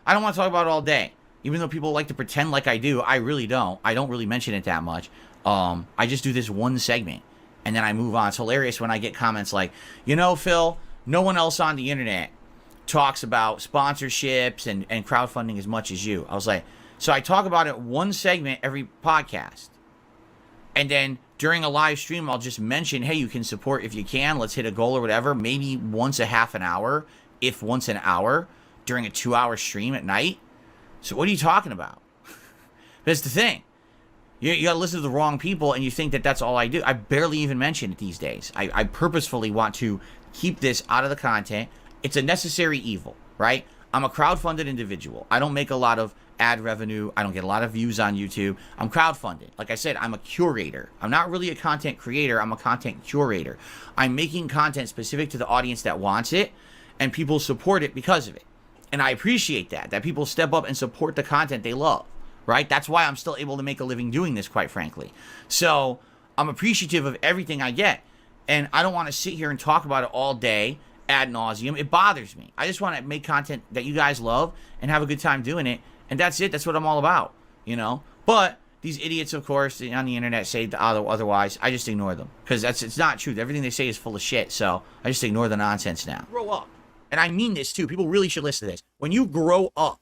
I don't want to talk about it all day. Even though people like to pretend like I do, I really don't. I don't really mention it that much. I just do this one segment, and then I move on. It's hilarious when I get comments like, you know, Phil, no one else on the internet talks about sponsorships and crowdfunding as much as you. I was like, so I talk about it one segment every podcast. And then during a live stream, I'll just mention, hey, you can support if you can. Let's hit a goal or whatever. Maybe once a half an hour, if once an hour, during a 2-hour stream at night. So what are you talking about? That's the thing. You got to listen to the wrong people, and you think that that's all I do. I barely even mention it these days. I purposefully want to keep this out of the content. It's a necessary evil, right? I'm a crowdfunded individual. I don't make a lot of ad revenue. I don't get a lot of views on YouTube. I'm crowdfunded. Like I said, I'm a curator. I'm not really a content creator. I'm a content curator. I'm making content specific to the audience that wants it, and people support it because of it. And I appreciate that people step up and support the content they love, right? That's why I'm still able to make a living doing this, quite frankly. So I'm appreciative of everything I get, and I don't want to sit here and talk about it all day ad nauseum. It bothers me. I just want to make content that you guys love and have a good time doing it, and that's it. That's what I'm all about, you know? But these idiots, of course, on the internet say otherwise. I just ignore them, because it's not true. Everything they say is full of shit, so I just ignore the nonsense now. Grow up. And I mean this too. People really should listen to this. When you grow up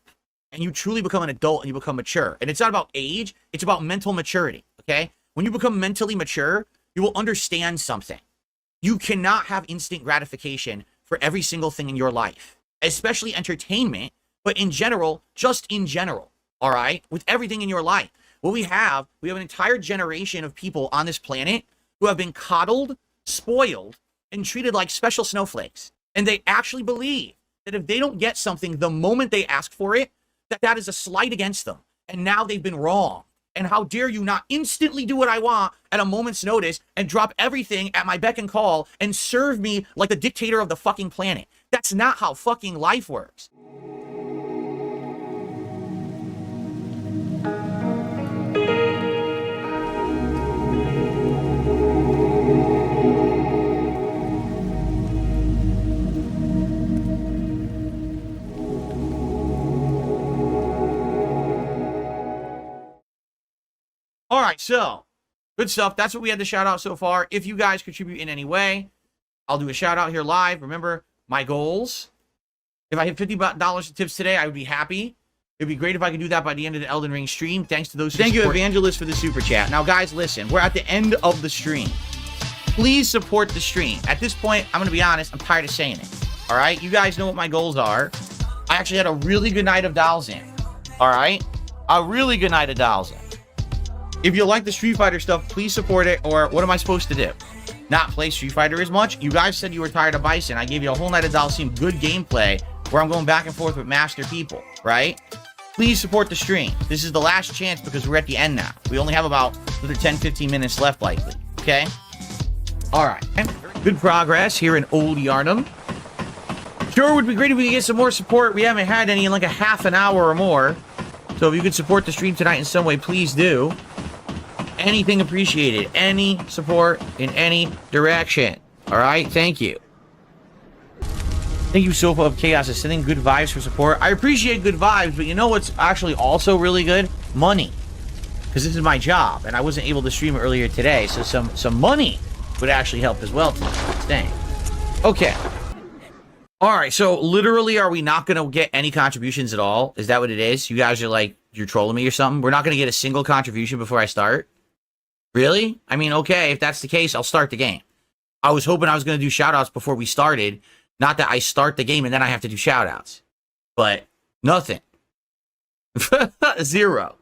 and you truly become an adult and you become mature, and it's not about age, it's about mental maturity, okay? When you become mentally mature, you will understand something. You cannot have instant gratification for every single thing in your life, especially entertainment, but in general, just in general, all right? With everything in your life. What we have an entire generation of people on this planet who have been coddled, spoiled, and treated like special snowflakes. And they actually believe that if they don't get something the moment they ask for it, that is a slight against them. And now they've been wrong. And how dare you not instantly do what I want at a moment's notice and drop everything at my beck and call and serve me like the dictator of the fucking planet. That's not how fucking life works. All right, so good stuff. That's what we had to shout out so far. If you guys contribute in any way, I'll do a shout out here live. Remember my goals. If I hit $50 in tips today, I would be happy. It'd be great if I could do that by the end of the Elden Ring stream. Thanks to those who support. Thank you, Evangelist, for the super chat. Now, guys, listen. We're at the end of the stream. Please support the stream. At this point, I'm going to be honest. I'm tired of saying it. All right? You guys know what my goals are. I actually had a really good night of Dalsin. All right? A really good night of Dalsin. If you like the Street Fighter stuff, please support it, or what am I supposed to do? Not play Street Fighter as much? You guys said you were tired of Bison. I gave you a whole night of Dalsim, good gameplay, where I'm going back and forth with master people, right? Please support the stream. This is the last chance because we're at the end now. We only have about another 10-15 minutes left, likely, okay? All right. Good progress here in Old Yarnum. Sure would be great if we could get some more support. We haven't had any in like a half an hour or more. So if you could support the stream tonight in some way, please do. Anything appreciated. Any support in any direction. All right? Thank you. Thank you, Sofa of Chaos, is sending good vibes for support. I appreciate good vibes, but you know what's actually also really good? Money. Because this is my job, and I wasn't able to stream earlier today, so some money would actually help as well tonight. Dang. Okay. All right, so literally, are we not going to get any contributions at all? Is that what it is? You guys are like, you're trolling me or something? We're not going to get a single contribution before I start? Really? I mean, okay, if that's the case, I'll start the game. I was hoping I was going to do shoutouts before we started. Not that I start the game and then I have to do shoutouts. But nothing. Zero.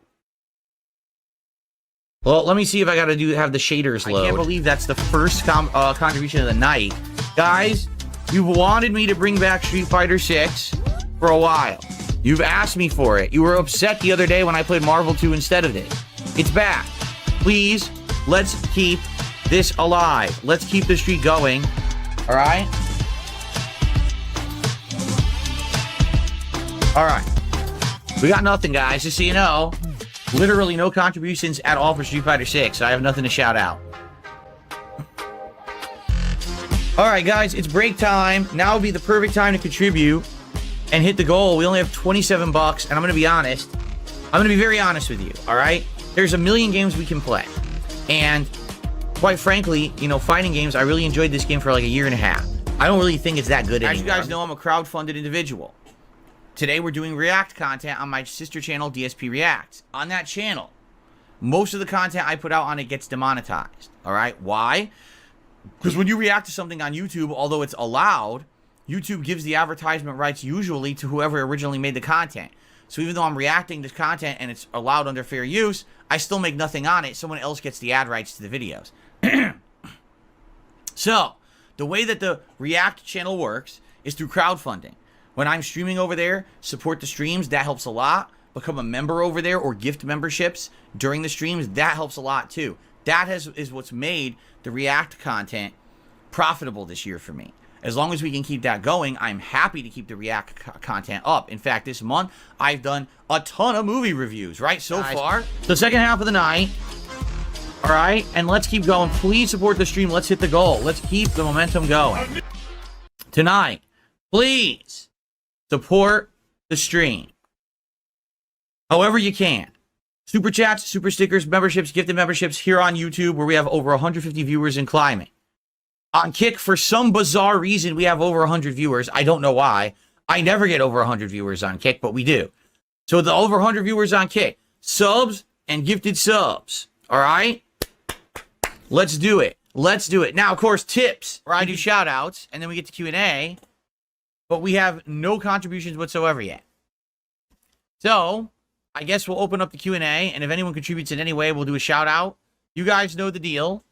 Well, let me see if I got to have the shaders load. I can't believe that's the first contribution of the night. Guys, you've wanted me to bring back Street Fighter 6 for a while. You've asked me for it. You were upset the other day when I played Marvel 2 instead of it. It's back. Please, let's keep this alive. Let's keep the streak going. All right? All right. We got nothing, guys. Just so you know, literally no contributions at all for Street Fighter 6. So I have nothing to shout out. All right, guys. It's break time. Now would be the perfect time to contribute. and hit the goal. We only have 27 bucks, and I'm going to be honest. I'm going to be very honest with you, all right? There's a million games we can play. And quite frankly, you know, fighting games, I really enjoyed this game for like a year and a half. I don't really think it's that good anymore. As you guys know, I'm a crowdfunded individual. Today, we're doing React content on my sister channel, DSP Reacts. On that channel, most of the content I put out on it gets demonetized, all right? Why? Because when you react to something on YouTube, although it's allowed, YouTube gives the advertisement rights usually to whoever originally made the content. So even though I'm reacting to content and it's allowed under fair use, I still make nothing on it. Someone else gets the ad rights to the videos. So, the way that the React channel works is through crowdfunding. When I'm streaming over there, support the streams, that helps a lot. Become a member over there or gift memberships during the streams, that helps a lot too. That is what's made the React content profitable this year for me. As long as we can keep that going, I'm happy to keep the React content up. In fact, this month, I've done a ton of movie reviews, right, so far. The second half of the night, all right, and let's keep going. Please support the stream. Let's hit the goal. Let's keep the momentum going. Tonight, please support the stream however you can. Super chats, super stickers, memberships, gifted memberships here on YouTube, where we have over 150 viewers and climbing. On Kick, for some bizarre reason, we have over 100 viewers. I don't know why. I never get over 100 viewers on Kick, but we do. So the over 100 viewers on Kick, subs and gifted subs. All right? Let's do it. Let's do it. Now, of course, tips, where I do shout-outs, and then we get to Q&A, but we have no contributions whatsoever yet. So, I guess we'll open up the Q&A, and if anyone contributes in any way, we'll do a shout-out. You guys know the deal.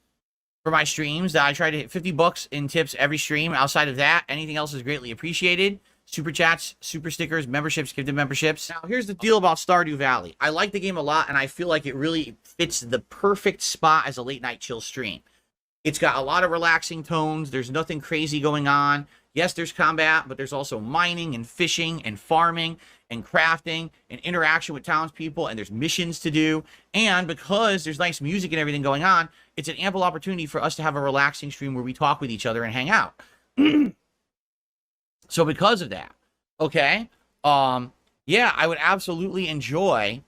For my streams, that I try to hit 50 bucks in tips every stream. Outside of that, anything else is greatly appreciated. Super chats, super stickers, memberships, gifted memberships. Now, here's the deal about Stardew Valley. I like the game a lot, and I feel like it really fits the perfect spot as a late-night chill stream. It's got a lot of relaxing tones. There's nothing crazy going on. Yes, there's combat, but there's also mining and fishing and farming and crafting and interaction with townspeople, and there's missions to do. And because there's nice music and everything going on, it's an ample opportunity for us to have a relaxing stream where we talk with each other and hang out. So because of that, okay, yeah, I would absolutely enjoy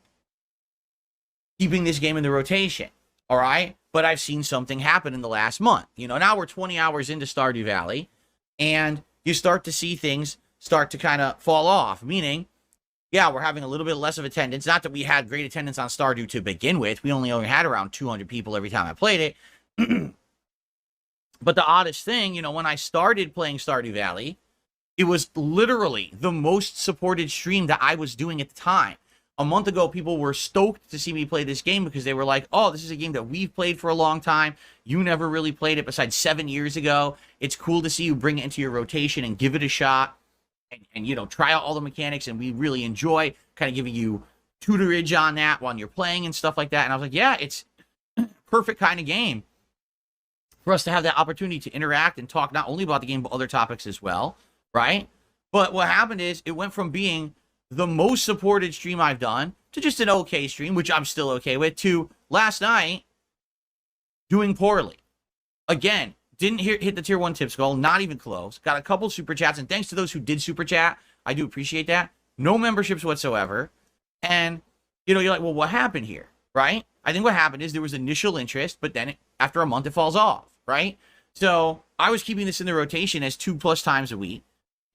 keeping this game in the rotation, all right? But I've seen something happen in the last month. You know, now we're 20 hours into Stardew Valley, and you start to see things start to kind of fall off, meaning, yeah, we're having a little bit less of attendance. Not that we had great attendance on Stardew to begin with. We only had around 200 people every time I played it. But the oddest thing, you know, when I started playing Stardew Valley, it was literally the most supported stream that I was doing at the time. A month ago, people were stoked to see me play this game because they were like, oh, this is a game that we've played for a long time. You never really played it besides 7 years ago. It's cool to see you bring it into your rotation and give it a shot and you know, try out all the mechanics. And we really enjoy kind of giving you tutorage on that while you're playing and stuff like that. And I was like, yeah, it's perfect kind of game for us to have that opportunity to interact and talk not only about the game, but other topics as well, right? But what happened is it went from being the most supported stream I've done to just an okay stream, which I'm still okay with, to last night doing poorly. Again, didn't hit the tier 1 tips goal, not even close. Got a couple super chats, and thanks to those who did super chat, I do appreciate that. No memberships whatsoever. And, you know, you're like, well, what happened here, right? I think what happened is there was initial interest, but then after a month it falls off, right? So I was keeping this in the rotation as 2+ times a week.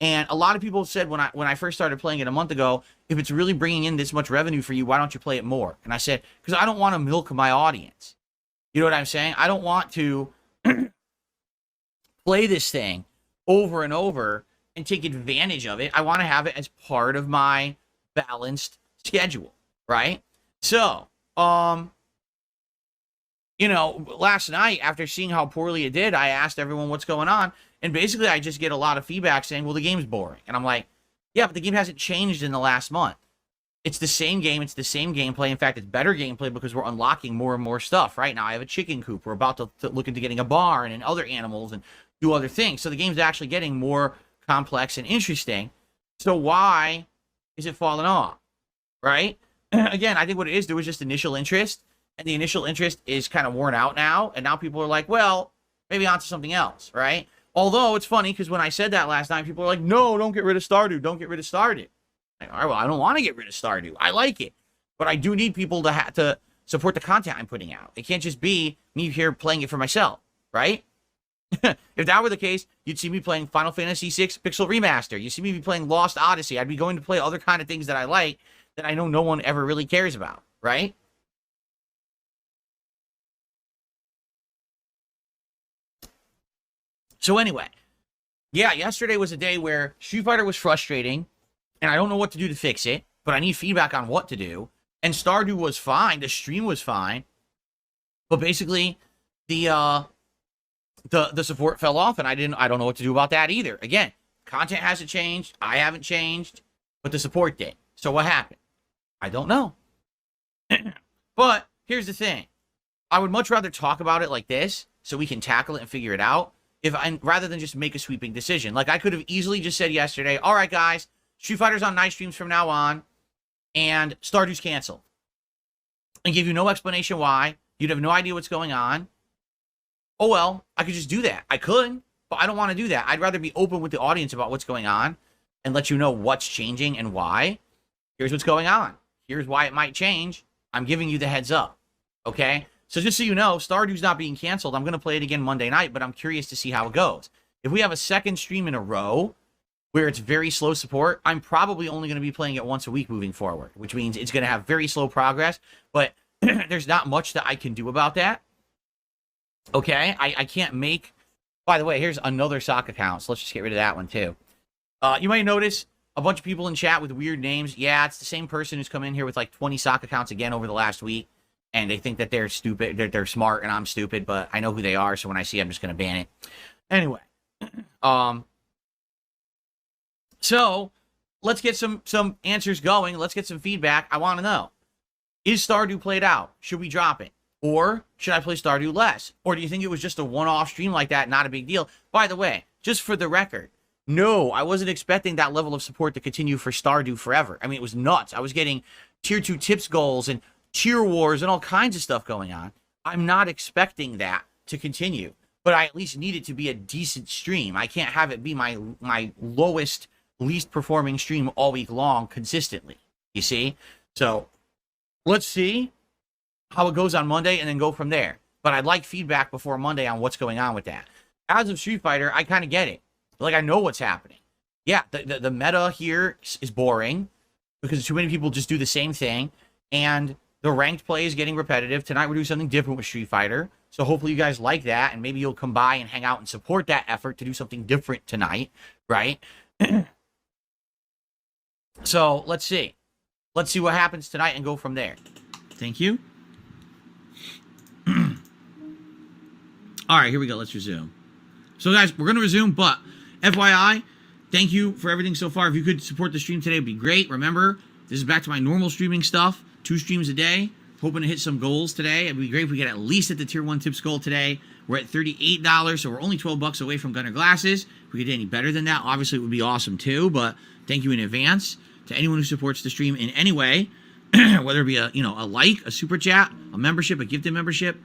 And a lot of people said when I first started playing it a month ago, if it's really bringing in this much revenue for you, why don't you play it more? And I said, because I don't want to milk my audience. You know what I'm saying? I don't want to play this thing over and over and take advantage of it. I want to have it as part of my balanced schedule, right? So, you know, last night, after seeing how poorly it did, I asked everyone what's going on. And basically, I just get a lot of feedback saying, well, the game's boring. And I'm like, yeah, but the game hasn't changed in the last month. It's the same game. It's the same gameplay. In fact, it's better gameplay because we're unlocking more and more stuff. Right now, I have a chicken coop. We're about to look into getting a barn and other animals and do other things. So the game's actually getting more complex and interesting. So why is it falling off? Right? Again, I think what it is, there was just initial interest. And the initial interest is kind of worn out now. And now people are like, well, maybe on to something else. Right? Although it's funny because when I said that last night, people are like, no, don't get rid of Stardew. Don't get rid of Stardew. Like, all right, well, I don't want to get rid of Stardew. I like it. But I do need people to support the content I'm putting out. It can't just be me here playing it for myself, right? If that were the case, you'd see me playing Final Fantasy VI Pixel Remaster. You see me be playing Lost Odyssey. I'd be going to play other kind of things that I like that I know no one ever really cares about, right? So anyway, yeah, yesterday was a day where Street Fighter was frustrating, and I don't know what to do to fix it, but I need feedback on what to do. And Stardew was fine. The stream was fine. But basically, the support fell off, and I don't know what to do about that either. Again, content hasn't changed. I haven't changed, but the support did. So what happened? I don't know. But here's the thing. I would much rather talk about it like this so we can tackle it and figure it out rather than just make a sweeping decision. Like, I could have easily just said yesterday, all right, guys, Street Fighter's on night streams from now on, and Stardew's canceled. And give you no explanation why. You'd have no idea what's going on. Oh, well, I could just do that. I could, but I don't want to do that. I'd rather be open with the audience about what's going on and let you know what's changing and why. Here's what's going on. Here's why it might change. I'm giving you the heads up, okay? So just so you know, Stardew's not being canceled. I'm going to play it again Monday night, but I'm curious to see how it goes. If we have a second stream in a row where it's very slow support, I'm probably only going to be playing it once a week moving forward, which means it's going to have very slow progress, but there's not much that I can do about that. Okay? I can't make... By the way, here's another sock account, so let's just get rid of that one too. You might notice a bunch of people in chat with weird names. Yeah, it's the same person who's come in here with like 20 sock accounts again over the last week. And they think that they're stupid, they're smart, and I'm stupid, but I know who they are, so when I see it, I'm just going to ban it. Anyway. So, let's get some answers going. Let's get some feedback. I want to know. Is Stardew played out? Should we drop it? Or should I play Stardew less? Or do you think it was just a one-off stream like that, not a big deal? By the way, just for the record, no, I wasn't expecting that level of support to continue for Stardew forever. I mean, it was nuts. I was getting Tier 2 tips goals and cheer wars and all kinds of stuff going on. I'm not expecting that to continue, but I at least need it to be a decent stream. I can't have it be my lowest, least performing stream all week long consistently, you see? So let's see how it goes on Monday and then go from there. But I'd like feedback before Monday on what's going on with that. As of Street Fighter, I kind of get it. Like, I know what's happening. Yeah, the meta here is boring because too many people just do the same thing, and the ranked play is getting repetitive. Tonight we're doing something different with Street Fighter. So hopefully you guys like that, and maybe you'll come by and hang out and support that effort to do something different tonight, right? So let's see. Let's see what happens tonight and go from there. Thank you. All right, here we go. Let's resume. So guys, we're going to resume, but FYI, thank you for everything so far. If you could support the stream today, it would be great. Remember, this is back to my normal streaming stuff. 2 streams a day. Hoping to hit some goals today. It'd be great if we get at least at the Tier 1 tips goal today. We're at $38, so we're only 12 bucks away from Gunner Glasses. If we could do any better than that, obviously it would be awesome too, but thank you in advance to anyone who supports the stream in any way, whether it be a like, a super chat, a membership, a gifted membership,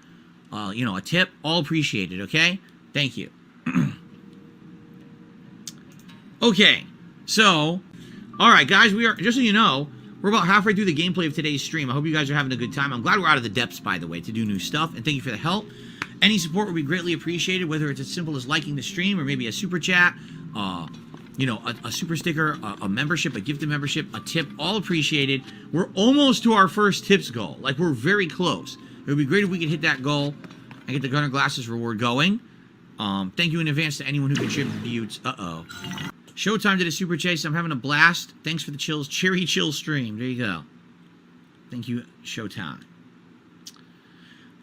a tip, all appreciated, okay? Thank you. Okay, so, all right, guys, we are, just so you know, we're about halfway through the gameplay of today's stream. I hope you guys are having a good time. I'm glad we're out of the depths, by the way, to do new stuff, and thank you for the help. Any support would be greatly appreciated, whether it's as simple as liking the stream or maybe a super chat, a super sticker, a membership, a gifted membership, a tip, all appreciated. We're almost to our first tips goal. Like, we're very close. It would be great if we could hit that goal and get the Gunner Glasses reward going. Thank you in advance to anyone who contributes. Uh-oh. Showtime did a super chase. I'm having a blast. Thanks for the chills. Cherry chill stream. There you go. Thank you, Showtime.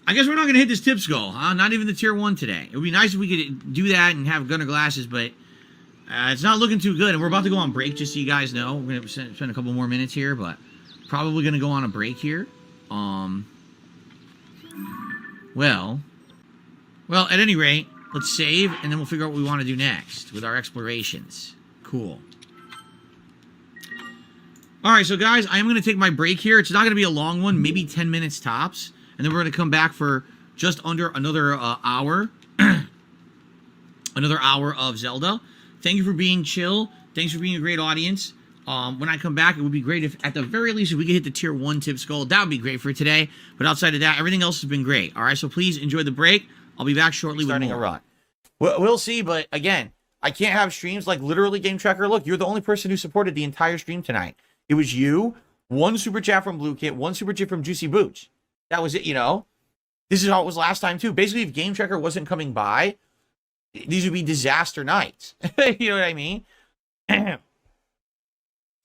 I guess we're not going to hit this tips goal, huh? Not even the Tier 1 today. It would be nice if we could do that and have Gunner Glasses, but it's not looking too good. And we're about to go on break, just so you guys know. We're going to spend a couple more minutes here, but probably going to go on a break here. Well, at any rate, let's save, and then we'll figure out what we want to do next with our explorations. Cool. All right, so guys, I am going to take my break here. It's not going to be a long one, maybe 10 minutes tops. And then we're going to come back for just under another hour. another hour of Zelda. Thank you for being chill. Thanks for being a great audience. When I come back, it would be great if, at the very least, if we could hit the tier 1 tips goal. That would be great for today. But outside of that, everything else has been great. All right, so please enjoy the break. I'll be back shortly with more. A run. We'll see, but again, I can't have streams like literally Game Tracker. Look, you're the only person who supported the entire stream tonight. It was you, one super chat from Blue Kit, one super chat from Juicy Boots. That was it, you know. This is how it was last time, too. Basically, if Game Tracker wasn't coming by, these would be disaster nights. You know what I mean? I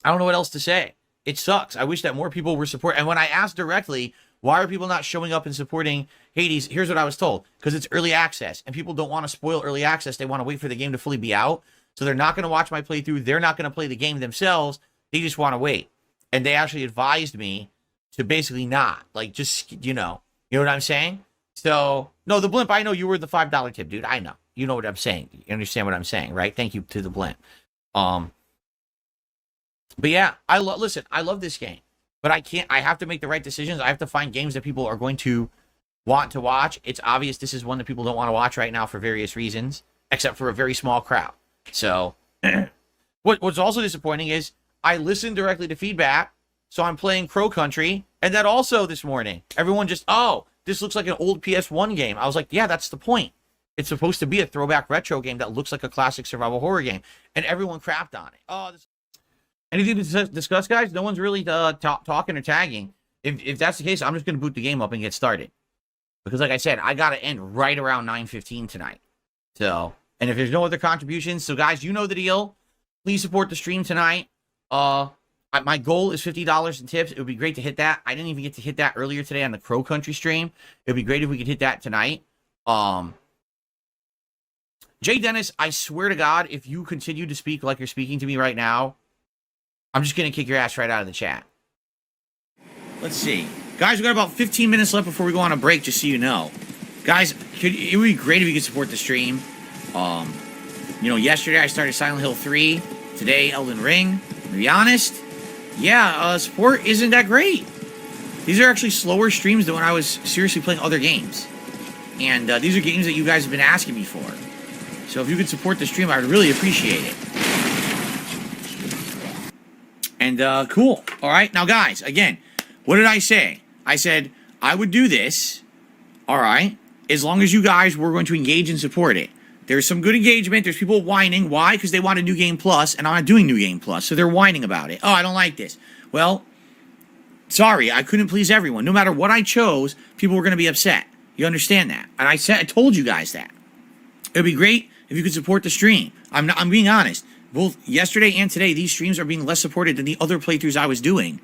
don't know what else to say. It sucks. I wish that more people were supporting. And when I asked directly, why are people not showing up and supporting Hades? Here's what I was told. Because it's early access. And people don't want to spoil early access. They want to wait for the game to fully be out. So they're not going to watch my playthrough. They're not going to play the game themselves. They just want to wait. And they actually advised me to basically not. Like, just, you know what I'm saying? So, no, the blimp, I know you were the $5 tip, dude. I know. You know what I'm saying. You understand what I'm saying, right? Thank you to the blimp. But yeah, listen, I love this game. But I have to make the right decisions. I have to find games that people are going to want to watch. It's obvious this is one that people don't want to watch right now for various reasons, except for a very small crowd. So, what's also disappointing is I listened directly to feedback, so I'm playing Crow Country, and that also this morning, everyone just, oh, this looks like an old PS1 game. I was like, yeah, that's the point. It's supposed to be a throwback retro game that looks like a classic survival horror game, and everyone crapped on it. Oh, anything to discuss, guys? No one's really talking or tagging. If that's the case, I'm just going to boot the game up and get started. Because like I said, I got to end right around 9:15 tonight. So, and if there's no other contributions, so guys, you know the deal. Please support the stream tonight. My goal is $50 in tips. It would be great to hit that. I didn't even get to hit that earlier today on the Crow Country stream. It would be great if we could hit that tonight. Jay Dennis, I swear to God, if you continue to speak like you're speaking to me right now, I'm just going to kick your ass right out of the chat. Let's see. Guys, we got about 15 minutes left before we go on a break, just so you know. Guys, it would be great if you could support the stream. Yesterday I started Silent Hill 3. Today, Elden Ring. To be honest, yeah, support isn't that great. These are actually slower streams than when I was seriously playing other games. And these are games that you guys have been asking me for. So if you could support the stream, I would really appreciate it. And, cool. All right. Now, guys, again, what did I say? I said I would do this, all right, as long as you guys were going to engage and support it. There's some good engagement. There's people whining. Why? Because they want a New Game Plus, and I'm not doing New Game Plus, so they're whining about it. Oh, I don't like this. Well, sorry, I couldn't please everyone. No matter what I chose, people were going to be upset. You understand that? And I told you guys that. It would be great if you could support the stream. I'm being honest. Both yesterday and today, these streams are being less supported than the other playthroughs I was doing.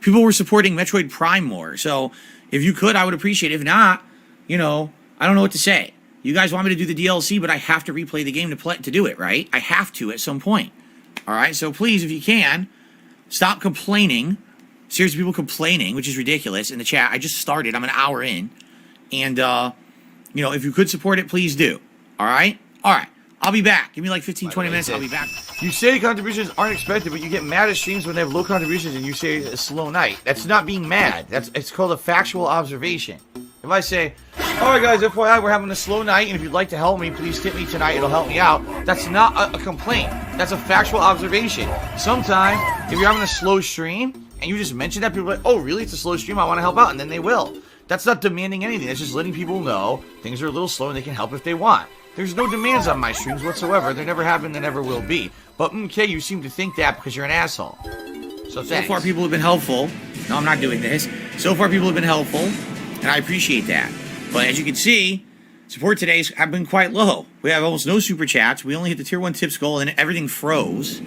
People were supporting Metroid Prime more. So if you could, I would appreciate it. If not, I don't know what to say. You guys want me to do the DLC, but I have to replay the game to do it, right? I have to at some point. All right? So please, if you can, stop complaining. Seriously, people complaining, which is ridiculous in the chat. I just started. I'm an hour in. And, if you could support it, please do. All right? All right. I'll be back. Give me like 15, 20 minutes. I'll be back. You say contributions aren't expected, but you get mad at streams when they have low contributions and you say it's a slow night. That's not being mad. It's called a factual observation. If I say, all right, guys, FYI, we're having a slow night, and if you'd like to help me, please tip me tonight. It'll help me out. That's not a complaint. That's a factual observation. Sometimes, if you're having a slow stream, and you just mention that, people are like, oh, really? It's a slow stream? I want to help out. And then they will. That's not demanding anything. That's just letting people know things are a little slow and they can help if they want. There's no demands on my streams whatsoever. There never have been, there never will be. But, okay, you seem to think that because you're an asshole. So far, people have been helpful. No, I'm not doing this. So far, people have been helpful, and I appreciate that. But as you can see, support today's have been quite low. We have almost no super chats. We only hit the tier 1 tips goal, and everything froze.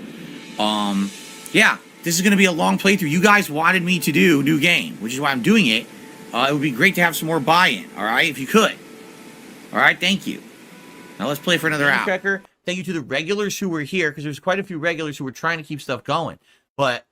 Yeah, this is going to be a long playthrough. You guys wanted me to do new game, which is why I'm doing it. It would be great to have some more buy-in, all right, if you could. All right, thank you. Now let's play for another hour. Thank you to the regulars who were here, because there's quite a few regulars who were trying to keep stuff going. But,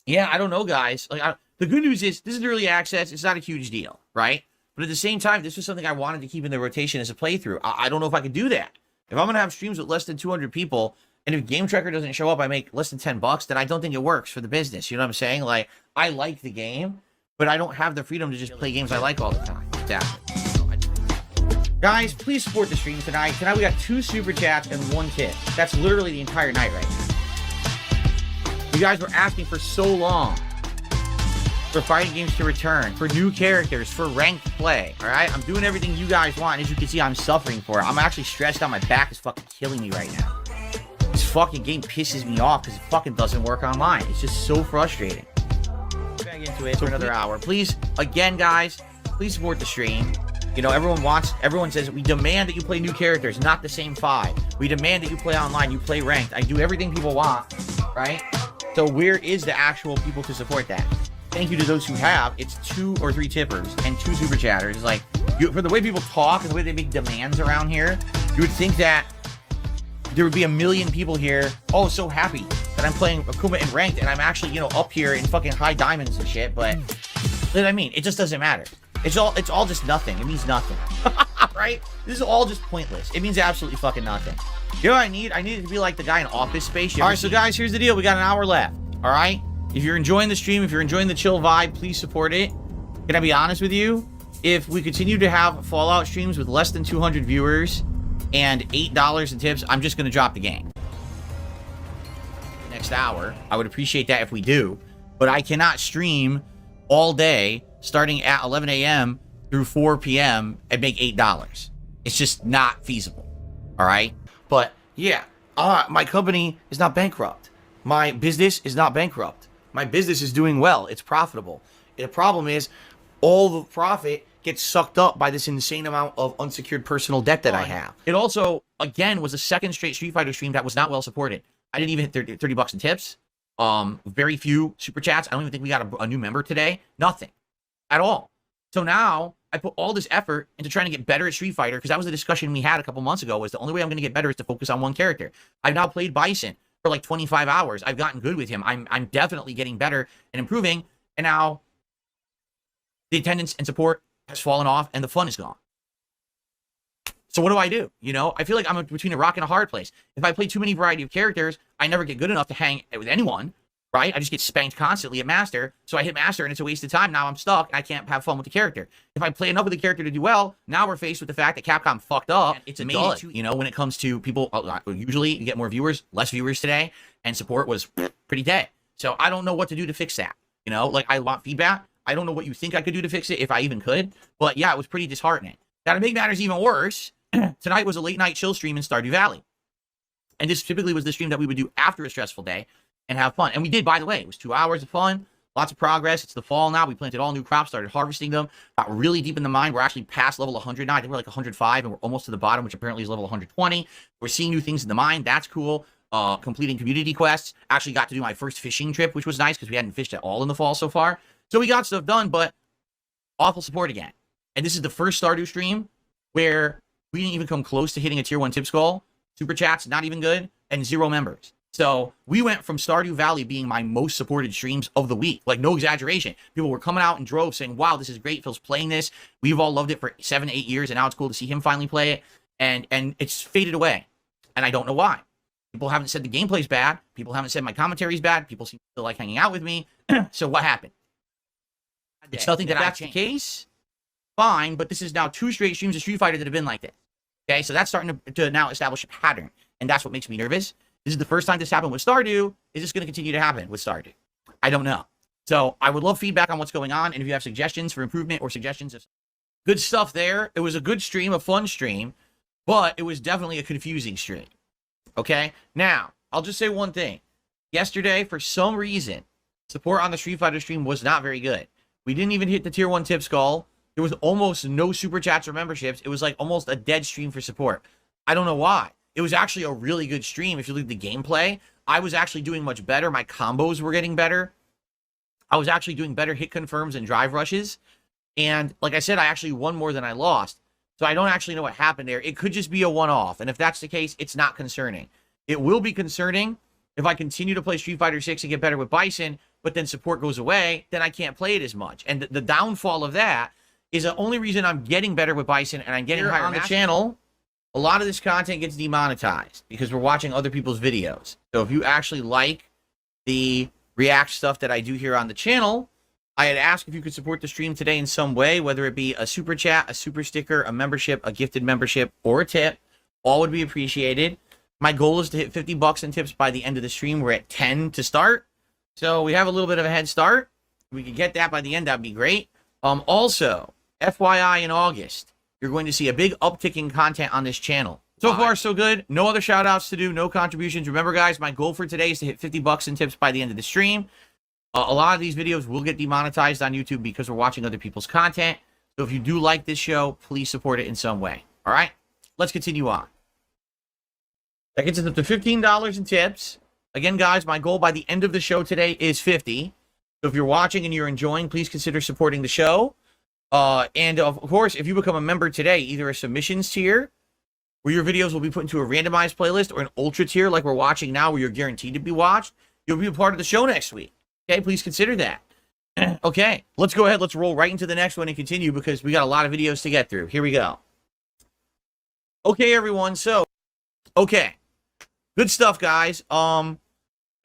yeah, I don't know, guys. The good news is, this is early access. It's not a huge deal, right? But at the same time, this was something I wanted to keep in the rotation as a playthrough. I don't know if I could do that. If I'm going to have streams with less than 200 people, and if Game Tracker doesn't show up, I make less than $10, then I don't think it works for the business. You know what I'm saying? Like, I like the game, but I don't have the freedom to just play games I like all the time. Yeah. Guys, please support the stream tonight. Tonight we got 2 super chats and 1 tip. That's literally the entire night right now. You guys were asking for so long for fighting games to return, for new characters, for ranked play. All right, I'm doing everything you guys want. As you can see, I'm suffering for it. I'm actually stressed out. My back is fucking killing me right now. This fucking game pisses me off because it fucking doesn't work online. It's just so frustrating. Back into it for another hour. Please, again, guys, please support the stream. You know, everyone says, we demand that you play new characters, not the same 5. We demand that you play online, you play ranked. I do everything people want, right? So where is the actual people to support that? Thank you to those who have. It's 2 or 3 tippers and 2 super chatters. It's like, for the way people talk and the way they make demands around here, you would think that there would be 1 million people here, oh, so happy that I'm playing Akuma in ranked and I'm actually, you know, up here in fucking high diamonds and shit, but, you know what I mean? It just doesn't matter. It's all just nothing. It means nothing. Right? This is all just pointless. It means absolutely fucking nothing. You know what I need? I need it to be like the guy in Office Space. Alright, so guys, here's the deal. We got an hour left. Alright? If you're enjoying the stream, if you're enjoying the chill vibe, please support it. Can I be honest with you? If we continue to have Fallout streams with less than 200 viewers and $8 in tips, I'm just going to drop the game. Next hour. I would appreciate that if we do. But I cannot stream all day starting at 11 a.m. through 4 p.m. and make $8. It's just not feasible. All right? But, yeah. My company is not bankrupt. My business is not bankrupt. My business is doing well. It's profitable. And the problem is, all the profit gets sucked up by this insane amount of unsecured personal debt that I have. It also, again, was a second straight Street Fighter stream that was not well supported. I didn't even hit 30 bucks in tips. Very few super chats. I don't even think we got a new member today. Nothing. At all. So now I put all this effort into trying to get better at Street Fighter, because that was the discussion we had a couple months ago, was the only way I'm going to get better is to focus on one character. I've now played Bison for like 25 hours. I've gotten good with him. I'm definitely getting better and improving. And now the attendance and support has fallen off and the fun is gone. So what do I do? You know, I feel like I'm between a rock and a hard place. If I play too many variety of characters, I never get good enough to hang with anyone. Right? I just get spanked constantly at Master. So I hit Master and it's a waste of time. Now I'm stuck and I can't have fun with the character. If I play enough with the character to do well, now we're faced with the fact that Capcom fucked up. And it's amazing, you know, when it comes to people, usually you get more viewers, less viewers today, and support was pretty dead. So I don't know what to do to fix that. You know, like, I want feedback. I don't know what you think I could do to fix it, if I even could. But yeah, it was pretty disheartening. Now, to make matters even worse, tonight was a late night chill stream in Stardew Valley. And this typically was the stream that we would do after a stressful day and have fun. And we did, by the way. It was 2 hours of fun, lots of progress. It's the fall now. We planted all new crops, started harvesting them, got really deep in the mine. We're actually past level 100 now. I think we're like 105, and we're almost to the bottom, which apparently is level 120. We're seeing new things in the mine. That's cool. Completing community quests. Actually got to do my first fishing trip, which was nice because we hadn't fished at all in the fall so far. So we got stuff done, but awful support again. And this is the first Stardew stream where we didn't even come close to hitting a tier 1 tips goal. Super chats, not even good, and 0 members. So we went from Stardew Valley being my most supported streams of the week. Like, no exaggeration. People were coming out in droves saying, wow, this is great. Phil's playing this. We've all loved it for 7, 8 years, and now it's cool to see him finally play it. And it's faded away. And I don't know why. People haven't said the gameplay's bad. People haven't said my commentary's bad. People seem to still like hanging out with me. So what happened? It's nothing that that's the case. Fine, but this is now 2 straight streams of Street Fighter that have been like this. Okay, so that's starting to now establish a pattern. And that's what makes me nervous. This is the first time this happened with Stardew. Is this going to continue to happen with Stardew? I don't know. So I would love feedback on what's going on. And if you have suggestions for improvement or suggestions of good stuff there. It was a good stream, a fun stream, but it was definitely a confusing stream. Okay? Now, I'll just say one thing. Yesterday, for some reason, support on the Street Fighter stream was not very good. We didn't even hit the tier 1 tips goal. There was almost no super chats or memberships. It was like almost a dead stream for support. I don't know why. It was actually a really good stream. If you look at the gameplay, I was actually doing much better. My combos were getting better. I was actually doing better hit confirms and drive rushes. And like I said, I actually won more than I lost. So I don't actually know what happened there. It could just be a one-off. And if that's the case, it's not concerning. It will be concerning if I continue to play Street Fighter 6 and get better with Bison, but then support goes away, then I can't play it as much. And the downfall of that is the only reason I'm getting better with Bison and I'm getting higher on the channel. A lot of this content gets demonetized because we're watching other people's videos. So if you actually like the React stuff that I do here on the channel, I had asked if you could support the stream today in some way, whether it be a super chat, a super sticker, a membership, a gifted membership, or a tip. All would be appreciated. My goal is to hit 50 bucks in tips by the end of the stream. We're at 10 to start, so we have a little bit of a head start. If we could get that by the end, that'd be great. Also, FYI, in August, you're going to see a big uptick in content on this channel. So far, so good. No other shout outs to do, no contributions. Remember, guys, my goal for today is to hit 50 bucks in tips by the end of the stream. A lot of these videos will get demonetized on YouTube because we're watching other people's content. So if you do like this show, please support it in some way. All right, let's continue on. That gets us up to $15 in tips. Again, guys, my goal by the end of the show today is 50. So if you're watching and you're enjoying, please consider supporting the show. And of course, if you become a member today, either a submissions tier, where your videos will be put into a randomized playlist, or an ultra tier like we're watching now, where you're guaranteed to be watched, you'll be a part of the show next week. Okay, please consider that. Okay, let's go ahead. Let's roll right into the next one and continue because we got a lot of videos to get through. Here we go. Okay, everyone. So, okay. Good stuff, guys. I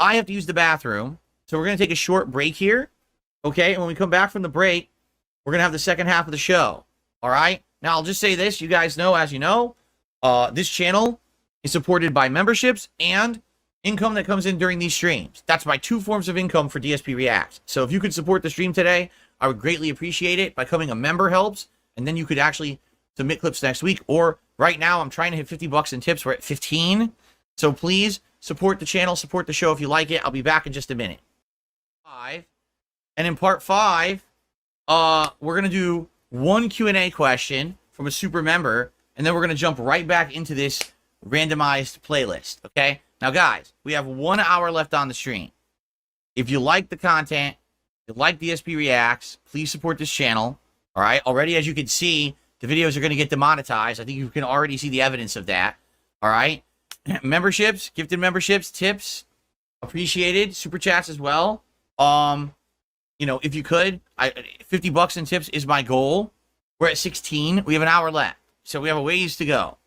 have to use the bathroom, so we're going to take a short break here. Okay, and when we come back from the break, we're going to have the second half of the show. All right? Now, I'll just say this. You guys know, as you know, this channel is supported by memberships and income that comes in during these streams. That's my two forms of income for DSP Reacts. So if you could support the stream today, I would greatly appreciate it. Becoming a member helps, and then you could actually submit clips next week. Or right now, I'm trying to hit 50 bucks in tips. We're at 15. So please support the channel, support the show if you like it. I'll be back in just a minute. 5. And in part 5, we're going to do one Q&A question from a super member, and then we're going to jump right back into this randomized playlist, okay? Now, guys, we have 1 hour left on the stream. If you like the content, if you like DSP Reacts, please support this channel, all right? Already, as you can see, the videos are going to get demonetized. I think you can already see the evidence of that, all right? Memberships, gifted memberships, tips, appreciated. Super chats as well. You know, if you could, 50 bucks in tips is my goal. We're at 16. We have an hour left, so we have a ways to go.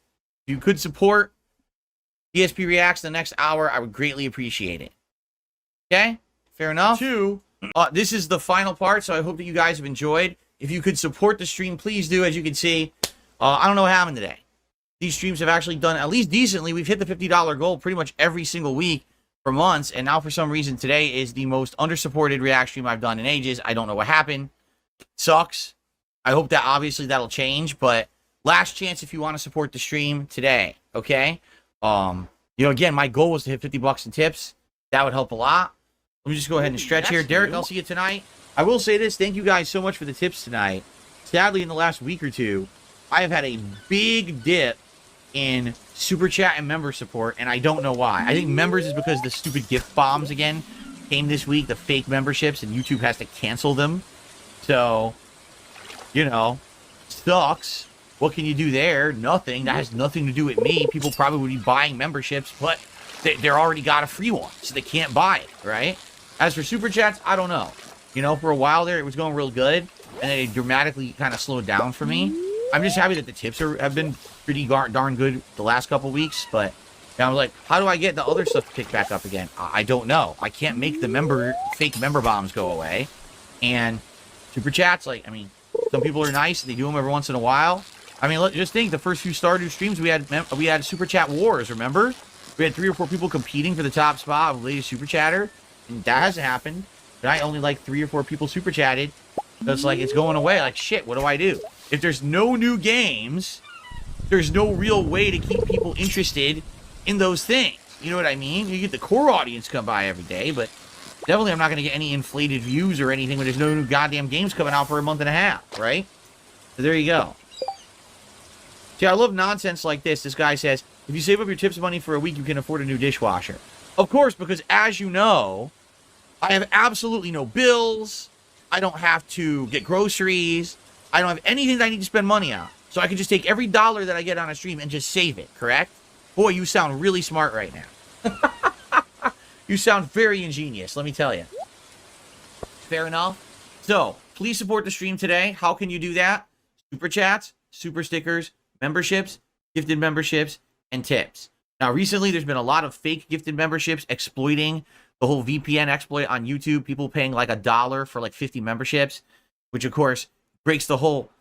If you could support DSP Reacts the next hour, I would greatly appreciate it. Okay? Fair enough? 2, this is the final part, so I hope that you guys have enjoyed. If you could support the stream, please do. As you can see, I don't know what happened today. These streams have actually done at least decently. We've hit the $50 goal pretty much every single week for months, and now for some reason today is the most under-supported React stream I've done in ages. I don't know what happened. Sucks. I hope that obviously that'll change, but last chance if you want to support the stream today, okay? You know, again, my goal was to hit 50 bucks in tips. That would help a lot. Let me just go ahead and stretch here. Derek, I'll see you tonight. I will say this. Thank you guys so much for the tips tonight. Sadly, in the last week or two, I have had a big dip in super chat and member support, and I don't know why. I think members is because the stupid gift bombs again came this week, the fake memberships, and YouTube has to cancel them. So, you know, sucks. What can you do there? Nothing. That has nothing to do with me. People probably would be buying memberships, but they're already got a free one, so they can't buy it, right? As for super chats, I don't know. You know, for a while there, it was going real good, and then it dramatically kind of slowed down for me. I'm just happy that the tips have been pretty darn good the last couple weeks, but I was like, how do I get the other stuff to pick back up again? I don't know. I can't make the fake member bombs go away. And super chats, like, I mean, some people are nice. They do them every once in a while. I mean, just think, the first few Stardew streams, we had super chat wars, remember? We had 3 or 4 people competing for the top spot of latest super chatter, and that hasn't happened. But I only like 3 or 4 people super chatted. So it's like, it's going away. Like, shit, what do I do? If there's no new games, there's no real way to keep people interested in those things. You know what I mean? You get the core audience come by every day, but definitely I'm not going to get any inflated views or anything when there's no new goddamn games coming out for a month and a half, right? So there you go. See, I love nonsense like this. This guy says, if you save up your tips money for a week, you can afford a new dishwasher. Of course, because as you know, I have absolutely no bills. I don't have to get groceries. I don't have anything that I need to spend money on. So I can just take every dollar that I get on a stream and just save it, correct? Boy, you sound really smart right now. You sound very ingenious, let me tell you. Fair enough. So, please support the stream today. How can you do that? Super chats, super stickers, memberships, gifted memberships, and tips. Now, recently, there's been a lot of fake gifted memberships exploiting the whole VPN exploit on YouTube, people paying like $1 for like 50 memberships, which of course breaks the whole,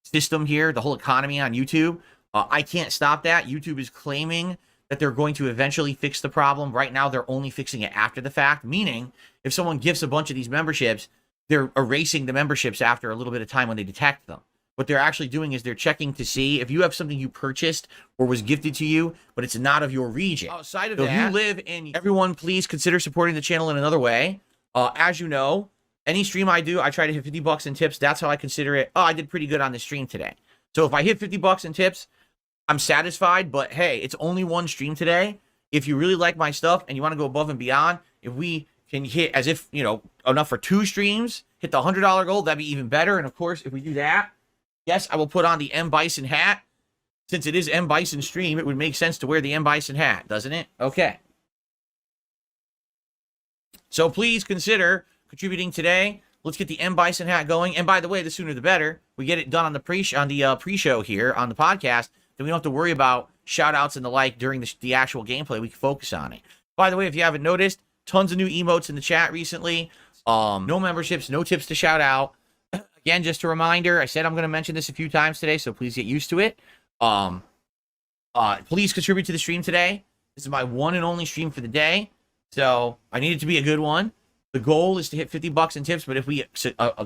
system here, the whole economy on YouTube. I can't stop that. YouTube is claiming that they're going to eventually fix the problem. Right now, they're only fixing it after the fact, meaning if someone gifts a bunch of these memberships, they're erasing the memberships after a little bit of time when they detect them. What they're actually doing is they're checking to see if you have something you purchased or was gifted to you, but it's not of your region. Outside of that, if you live in, everyone, please consider supporting the channel in another way. As you know, any stream I do, I try to hit 50 bucks in tips. That's how I consider it. Oh, I did pretty good on this stream today. So if I hit 50 bucks in tips, I'm satisfied, but hey, it's only one stream today. If you really like my stuff and you want to go above and beyond, if we can hit as if, enough for 2 streams, hit the $100 goal, that'd be even better. And of course, if we do that, yes, I will put on the M. Bison hat. Since it is M. Bison stream, it would make sense to wear the M. Bison hat, doesn't it? Okay. So please consider contributing today. Let's get the M. Bison hat going. And by the way, the sooner the better. We get it done on the pre-show here on the podcast. Then we don't have to worry about shout-outs and the like during the actual gameplay. We can focus on it. By the way, if you haven't noticed, tons of new emotes in the chat recently. No memberships, no tips to shout out. Again, just a reminder, I said I'm going to mention this a few times today, so please get used to it. Please contribute to the stream today. This is my one and only stream for the day, so I need it to be a good one. The goal is to hit 50 bucks in tips, but if we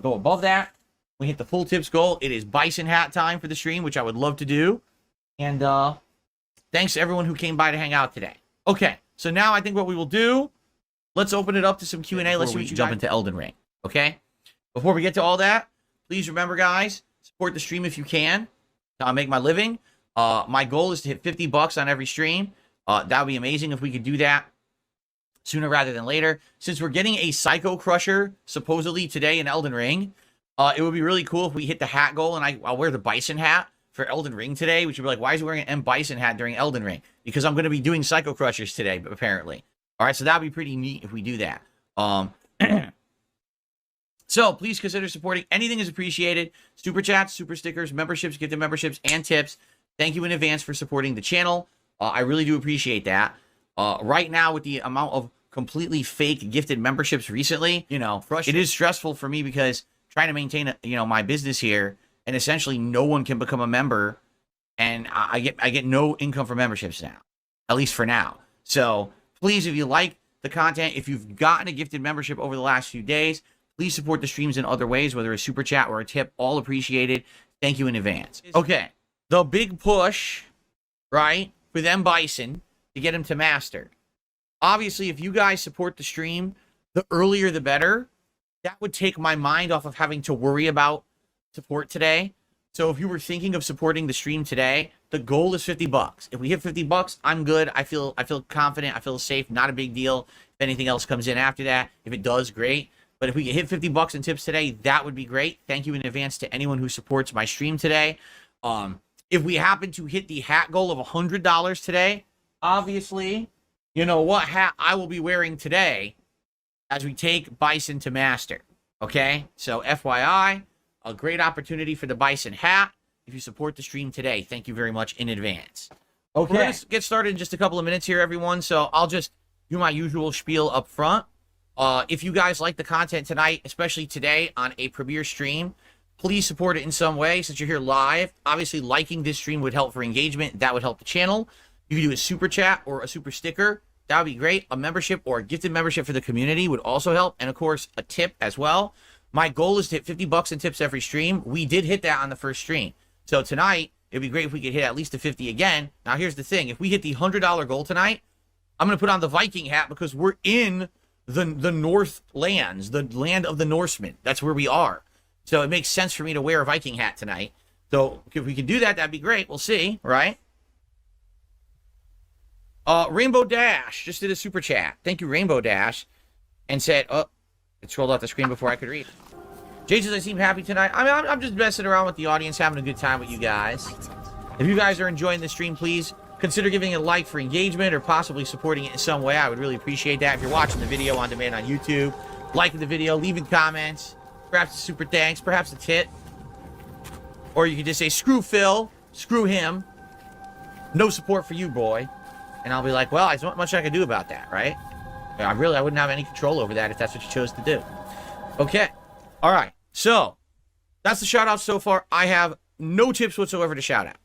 go above that, we hit the full tips goal. It is Bison hat time for the stream, which I would love to do. And thanks to everyone who came by to hang out today. Okay, so now I think what we will do, let's open it up to some Q&A. Let's see what you jump into Elden Ring, okay? Before we get to all that, please remember, guys, support the stream if you can. I'll make my living. My goal is to hit 50 bucks on every stream. That would be amazing if we could do that sooner rather than later. Since we're getting a Psycho Crusher supposedly today in Elden Ring, it would be really cool if we hit the hat goal and I'll wear the Bison hat for Elden Ring today, which would be like, why is he wearing an M. Bison hat during Elden Ring? Because I'm going to be doing Psycho Crushers today, apparently. All right, so that would be pretty neat if we do that. So please consider supporting. Anything is appreciated. Super chats, super stickers, memberships, gifted memberships, and tips. Thank you in advance for supporting the channel. I really do appreciate that. Right now, with the amount of completely fake gifted memberships recently, it is stressful for me because trying to maintain, my business here, and essentially no one can become a member, and I get no income for memberships now, at least for now. So please, if you like the content, if you've gotten a gifted membership over the last few days, please support the streams in other ways, whether a super chat or a tip, all appreciated. Thank you in advance. Okay, the big push, right, with M. Bison to get him to master. Obviously, if you guys support the stream, the earlier the better. That would take my mind off of having to worry about support today. So if you were thinking of supporting the stream today, the goal is 50 bucks. If we hit 50 bucks, I'm good. I feel confident. I feel safe. Not a big deal. If anything else comes in after that, if it does, great. But if we can hit 50 bucks in tips today, that would be great. Thank you in advance to anyone who supports my stream today. If we happen to hit the hat goal of $100 today, obviously, you know what hat I will be wearing today as we take Bison to master. Okay? So FYI, a great opportunity for the Bison hat if you support the stream today. Thank you very much in advance. Okay. We're going to get started in just a couple of minutes here, everyone. So I'll just do my usual spiel up front. If you guys like the content tonight, especially today on a premiere stream, please support it in some way since you're here live. Obviously, liking this stream would help for engagement. That would help the channel. You can do a super chat or a super sticker. That would be great. A membership or a gifted membership for the community would also help. And, of course, a tip as well. My goal is to hit 50 bucks in tips every stream. We did hit that on the first stream. So tonight, it'd be great if we could hit at least a 50 again. Now, here's the thing. If we hit the $100 goal tonight, I'm going to put on the Viking hat because we're in the North lands, the land of the Norsemen. That's where we are. So it makes sense for me to wear a Viking hat tonight. So if we can do that, that'd be great. We'll see, right? Rainbow Dash just did a super chat. Thank you, Rainbow Dash. And said, oh, it scrolled off the screen before I could read. Jay says, I seem happy tonight. I mean, I'm just messing around with the audience, having a good time with you guys. If you guys are enjoying the stream, please consider giving it a like for engagement or possibly supporting it in some way. I would really appreciate that. If you're watching the video on demand on YouTube, liking the video, leaving comments, perhaps a super thanks, perhaps a tit. Or you can just say, screw Phil, screw him. No support for you, boy. And I'll be like, well, there's not much I can do about that, right? I wouldn't have any control over that if that's what you chose to do. Okay. All right. So that's the shout out so far. I have no tips whatsoever to shout out.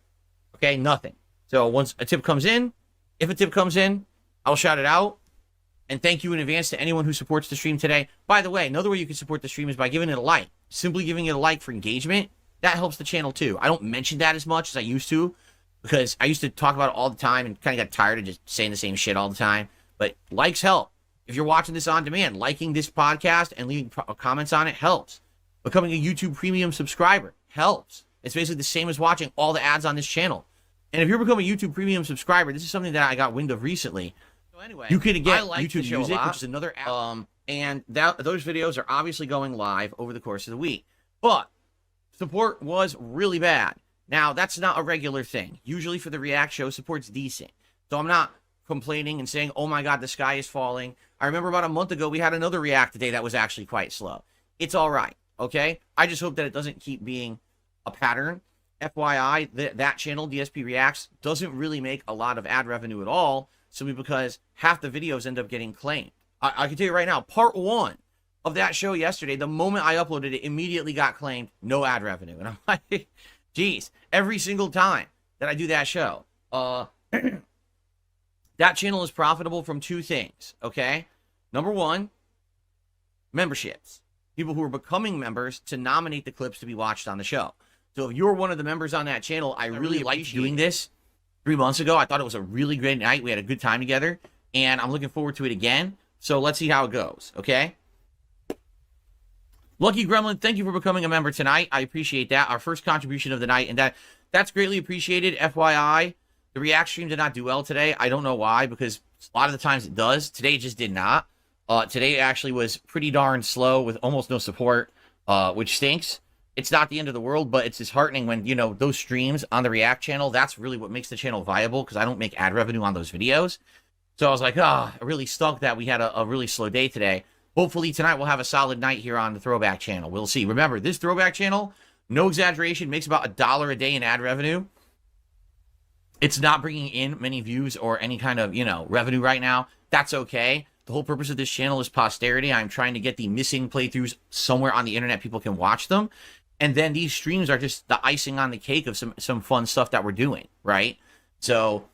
Okay. Nothing. So once a tip comes in, if a tip comes in, I'll shout it out. And thank you in advance to anyone who supports the stream today. By the way, another way you can support the stream is by giving it a like. Simply giving it a like for engagement. That helps the channel too. I don't mention that as much as I used to, because I used to talk about it all the time and kind of got tired of just saying the same shit all the time. But likes help. If you're watching this on demand, liking this podcast and leaving comments on it helps. Becoming a YouTube Premium subscriber helps. It's basically the same as watching all the ads on this channel. And if you're becoming a YouTube Premium subscriber, this is something that I got wind of recently. So anyway, you can get YouTube Music, which is another app. And those videos are obviously going live over the course of the week. But support was really bad. Now, that's not a regular thing. Usually for the React show, support's decent. So I'm not complaining and saying, oh my God, the sky is falling. I remember about a month ago, we had another React day that was actually quite slow. It's all right, okay? I just hope that it doesn't keep being a pattern. FYI, that channel, DSP Reacts, doesn't really make a lot of ad revenue at all, simply because half the videos end up getting claimed. I can tell you right now, part 1 of that show yesterday, the moment I uploaded it, immediately got claimed, no ad revenue. And I'm like, geez, every single time that I do that show, that channel is profitable from 2 things, okay? Number 1, memberships. People who are becoming members to nominate the clips to be watched on the show. So if you're one of the members on that channel, I really liked doing this 3 months ago. I thought it was a really great night. We had a good time together, and I'm looking forward to it again. So let's see how it goes, okay? Lucky Gremlin, thank you for becoming a member tonight. I appreciate that. Our first contribution of the night, and that's greatly appreciated. FYI, the React stream did not do well today. I don't know why, because a lot of the times it does. Today it just did not. Today actually was pretty darn slow with almost no support, which stinks. It's not the end of the world, but it's disheartening when, you know, those streams on the React channel, that's really what makes the channel viable, because I don't make ad revenue on those videos. So I was like, I really stunk that we had a really slow day today. Hopefully tonight we'll have a solid night here on the Throwback channel. We'll see. Remember, this Throwback channel, no exaggeration, makes about $1 a day in ad revenue. It's not bringing in many views or any kind of, you know, revenue right now. That's okay. The whole purpose of this channel is posterity. I'm trying to get the missing playthroughs somewhere on the internet. People can watch them. And then these streams are just the icing on the cake of some fun stuff that we're doing, right? So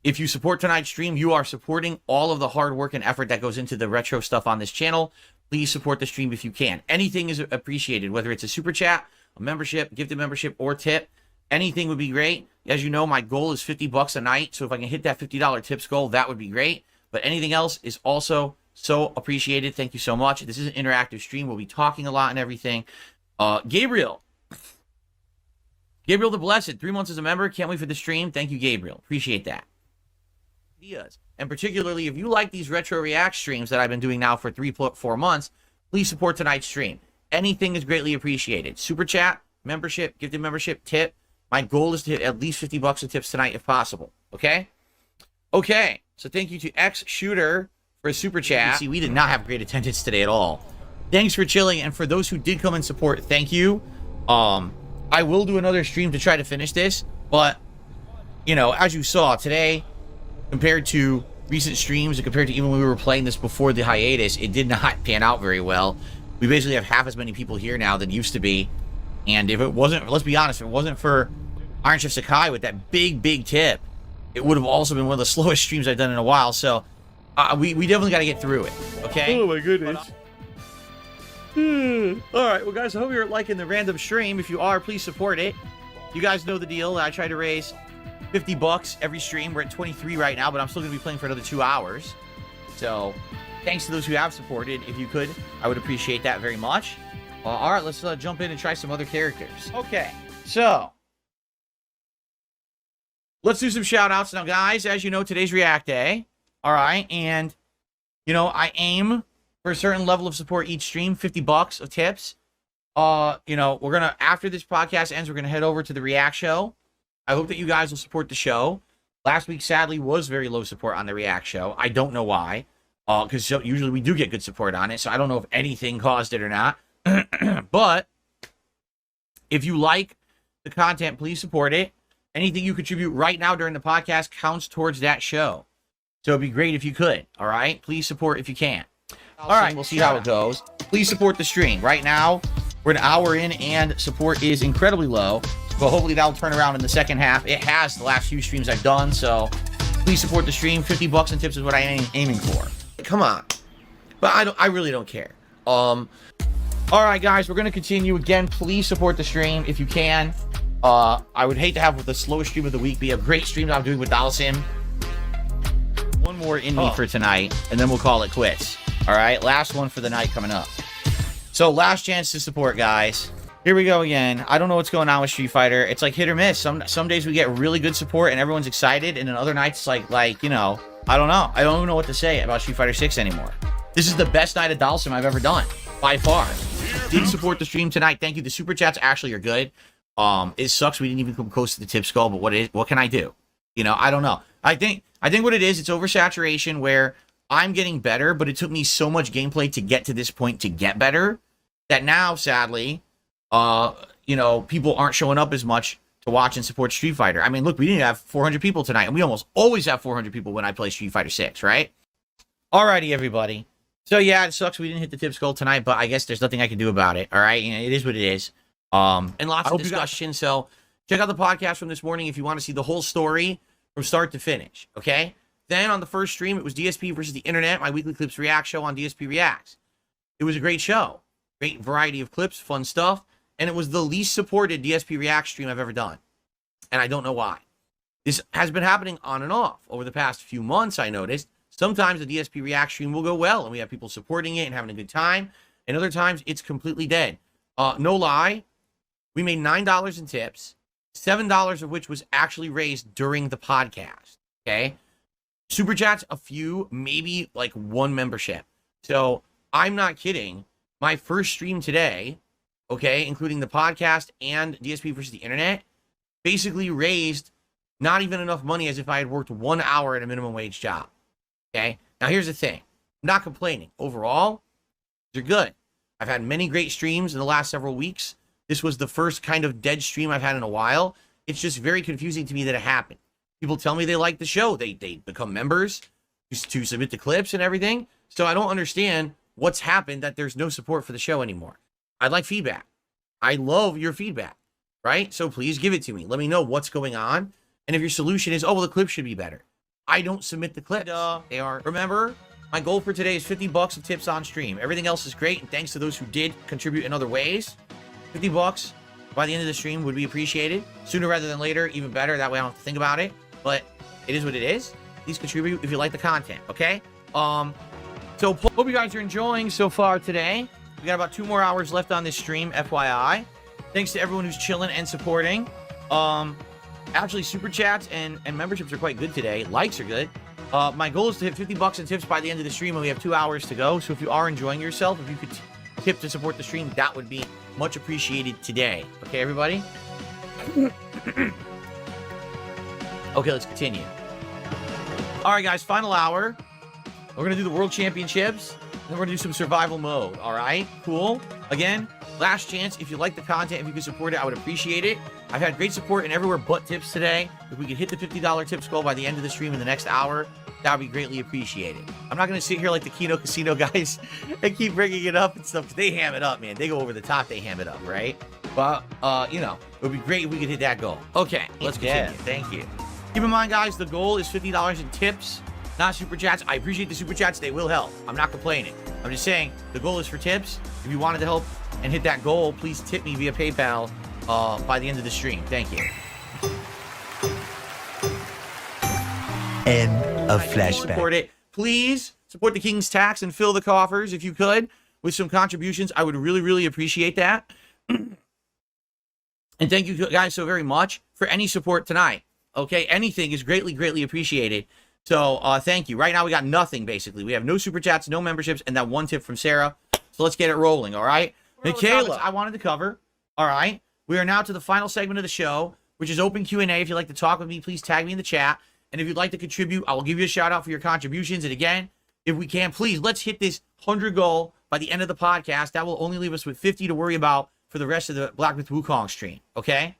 if you support tonight's stream, you are supporting all of the hard work and effort that goes into the retro stuff on this channel. Please support the stream if you can. Anything is appreciated, whether it's a super chat, a membership, gifted membership, or tip. Anything would be great. As you know, my goal is $50 a night. So if I can hit that $50 tips goal, that would be great. But anything else is also so appreciated. Thank you so much. This is an interactive stream. We'll be talking a lot and everything. Gabriel the Blessed, 3 months as a member. Can't wait for the stream. Thank you, Gabriel. Appreciate that. Ideas. And particularly if you like these retro React streams that I've been doing now for 3-4 months, please support tonight's stream. Anything is greatly appreciated. Super chat, membership, gifted membership, tip. My goal is to hit at least $50 of tips tonight if possible. Okay? Okay. So thank you to X Shooter for a super chat. See, we did not have great attendance today at all. Thanks for chilling, and for those who did come and support, thank you. I will do another stream to try to finish this, but, you know, as you saw today, compared to recent streams and compared to even when we were playing this before the hiatus, it did not pan out very well. We basically have half as many people here now than used to be, and if it wasn't, let's be honest, if it wasn't for Iron Chef Sakai with that big tip, it would have also been one of the slowest streams I've done in a while, so we definitely got to get through it, okay? Oh my goodness. Alright, well guys, I hope you're liking the random stream. If you are, please support it. You guys know the deal. I try to raise $50 every stream. We're at 23 right now, but I'm still going to be playing for another 2 hours. So, thanks to those who have supported. If you could, I would appreciate that very much. Alright, let's jump in and try some other characters. Okay, so let's do some shout outs now, guys. As you know, today's React Day. Alright, and, you know, I aim for a certain level of support each stream, $50 of tips. You know, we're gonna, after this podcast ends, we're gonna head over to the React show. I hope that you guys will support the show. Last week, sadly, was very low support on the React show. I don't know why, because usually we do get good support on it, so I don't know if anything caused it or not. But if you like the content, please support it. Anything you contribute right now during the podcast counts towards that show. So it'd be great if you could. All right, please support if you can. All right, we'll see how it goes. Please support the stream. Right now, we're an hour in and support is incredibly low, but hopefully that'll turn around in the second half. It has the last few streams I've done, so please support the stream. 50 bucks and tips is what I am aiming for. Come on. But I really don't care. All right, guys, we're going to continue. Again, please support the stream if you can. I would hate to have the slowest stream of the week be a great stream that I'm doing with Dalsim. One more in me for tonight, and then we'll call it quits. All right, last one for the night coming up. So last chance to support, guys. Here we go again. I don't know what's going on with Street Fighter. It's like hit or miss. Some days we get really good support and everyone's excited, and then other nights like you know, I don't know. I don't even know what to say about Street Fighter 6 anymore. This is the best night of Dalsim I've ever done, by far. Did support the stream tonight. Thank you. The super chats actually are good. It sucks we didn't even come close to the tip skull, but what can I do? You know, I don't know. I think what it is, it's oversaturation where I'm getting better, but it took me so much gameplay to get to this point to get better that now, sadly, you know, people aren't showing up as much to watch and support Street Fighter. I mean, look, we didn't have 400 people tonight, and we almost always have 400 people when I play Street Fighter 6, right? Alrighty, everybody. So yeah, it sucks we didn't hit the tip skull tonight, but I guess there's nothing I can do about it. All right, you know, it is what it is. And lots of discussion. So check out the podcast from this morning if you want to see the whole story from start to finish. Okay. Then on the first stream, it was DSP versus the internet, my weekly clips react show on DSP Reacts. It was a great show, great variety of clips, fun stuff, and it was the least supported DSP React stream I've ever done, and I don't know why. This has been happening on and off over the past few months. I noticed. Sometimes the DSP React stream will go well, and we have people supporting it and having a good time. And other times, it's completely dead. No lie, we made $9 in tips, $7 of which was actually raised during the podcast, okay? Super chats, a few, maybe like one membership. So I'm not kidding. My first stream today, okay, including the podcast and DSP versus the internet, basically raised not even enough money as if I had worked 1 hour at a minimum wage job. Okay, now here's the thing. I'm not complaining. Overall, they're good. I've had many great streams in the last several weeks. This was the first kind of dead stream I've had in a while. It's just very confusing to me that it happened. People tell me they like the show. They become members to submit the clips and everything. So I don't understand what's happened that there's no support for the show anymore. I'd like feedback. I love your feedback, right? So please give it to me. Let me know what's going on. And if your solution is, oh, well, the clip should be better. I don't submit the clips. They are. Remember, my goal for today is 50 bucks of tips on stream. Everything else is great, and thanks to those who did contribute in other ways. 50 bucks by the end of the stream would be appreciated. Sooner rather than later, even better. That way I don't have to think about it. But it is what it is. Please contribute if you like the content, okay? So hope you guys are enjoying so far today. We got about 2 more hours left on this stream, FYI. Thanks to everyone who's chilling and supporting. Actually, super chats and memberships are quite good today. Likes are good. My goal is to hit 50 bucks in tips by the end of the stream, and we have 2 hours to go. So if you are enjoying yourself, if you could tip to support the stream, that would be much appreciated today. Okay, everybody? Okay, let's continue. All right, guys, final hour. We're going to do the World Championships, and we're going to do some survival mode. All right, cool. Again, last chance. If you like the content, if you could support it, I would appreciate it. I've had great support in everywhere but tips today. If we could hit the $50 tips goal by the end of the stream in the next hour, that would be greatly appreciated. I'm not going to sit here like the Kino Casino guys and keep bringing it up and stuff, because they ham it up, man. They go over the top, they ham it up, right? But, you know, it would be great if we could hit that goal. Okay, let's continue. Thank you. Keep in mind, guys, the goal is $50 in tips, not super chats. I appreciate the super chats. They will help. I'm not complaining. I'm just saying the goal is for tips. If you wanted to help and hit that goal, please tip me via PayPal by the end of the stream. Thank you. End of flashback. Support it. Please support the King's Tax and fill the coffers if you could with some contributions. I would really, really appreciate that. And thank you guys so very much for any support tonight. Okay, anything is greatly, greatly appreciated. So thank you. Right now we got nothing, basically. We have no super chats, no memberships, and that one tip from Sarah. So let's get it rolling, all right? Michaela, I wanted to cover. All right. We are now to the final segment of the show, which is open Q&A. If you'd like to talk with me, please tag me in the chat. And if you'd like to contribute, I will give you a shout out for your contributions. And again, if we can, please, let's hit this 100 goal by the end of the podcast. That will only leave us with 50 to worry about for the rest of the Black Myth Wukong stream, okay?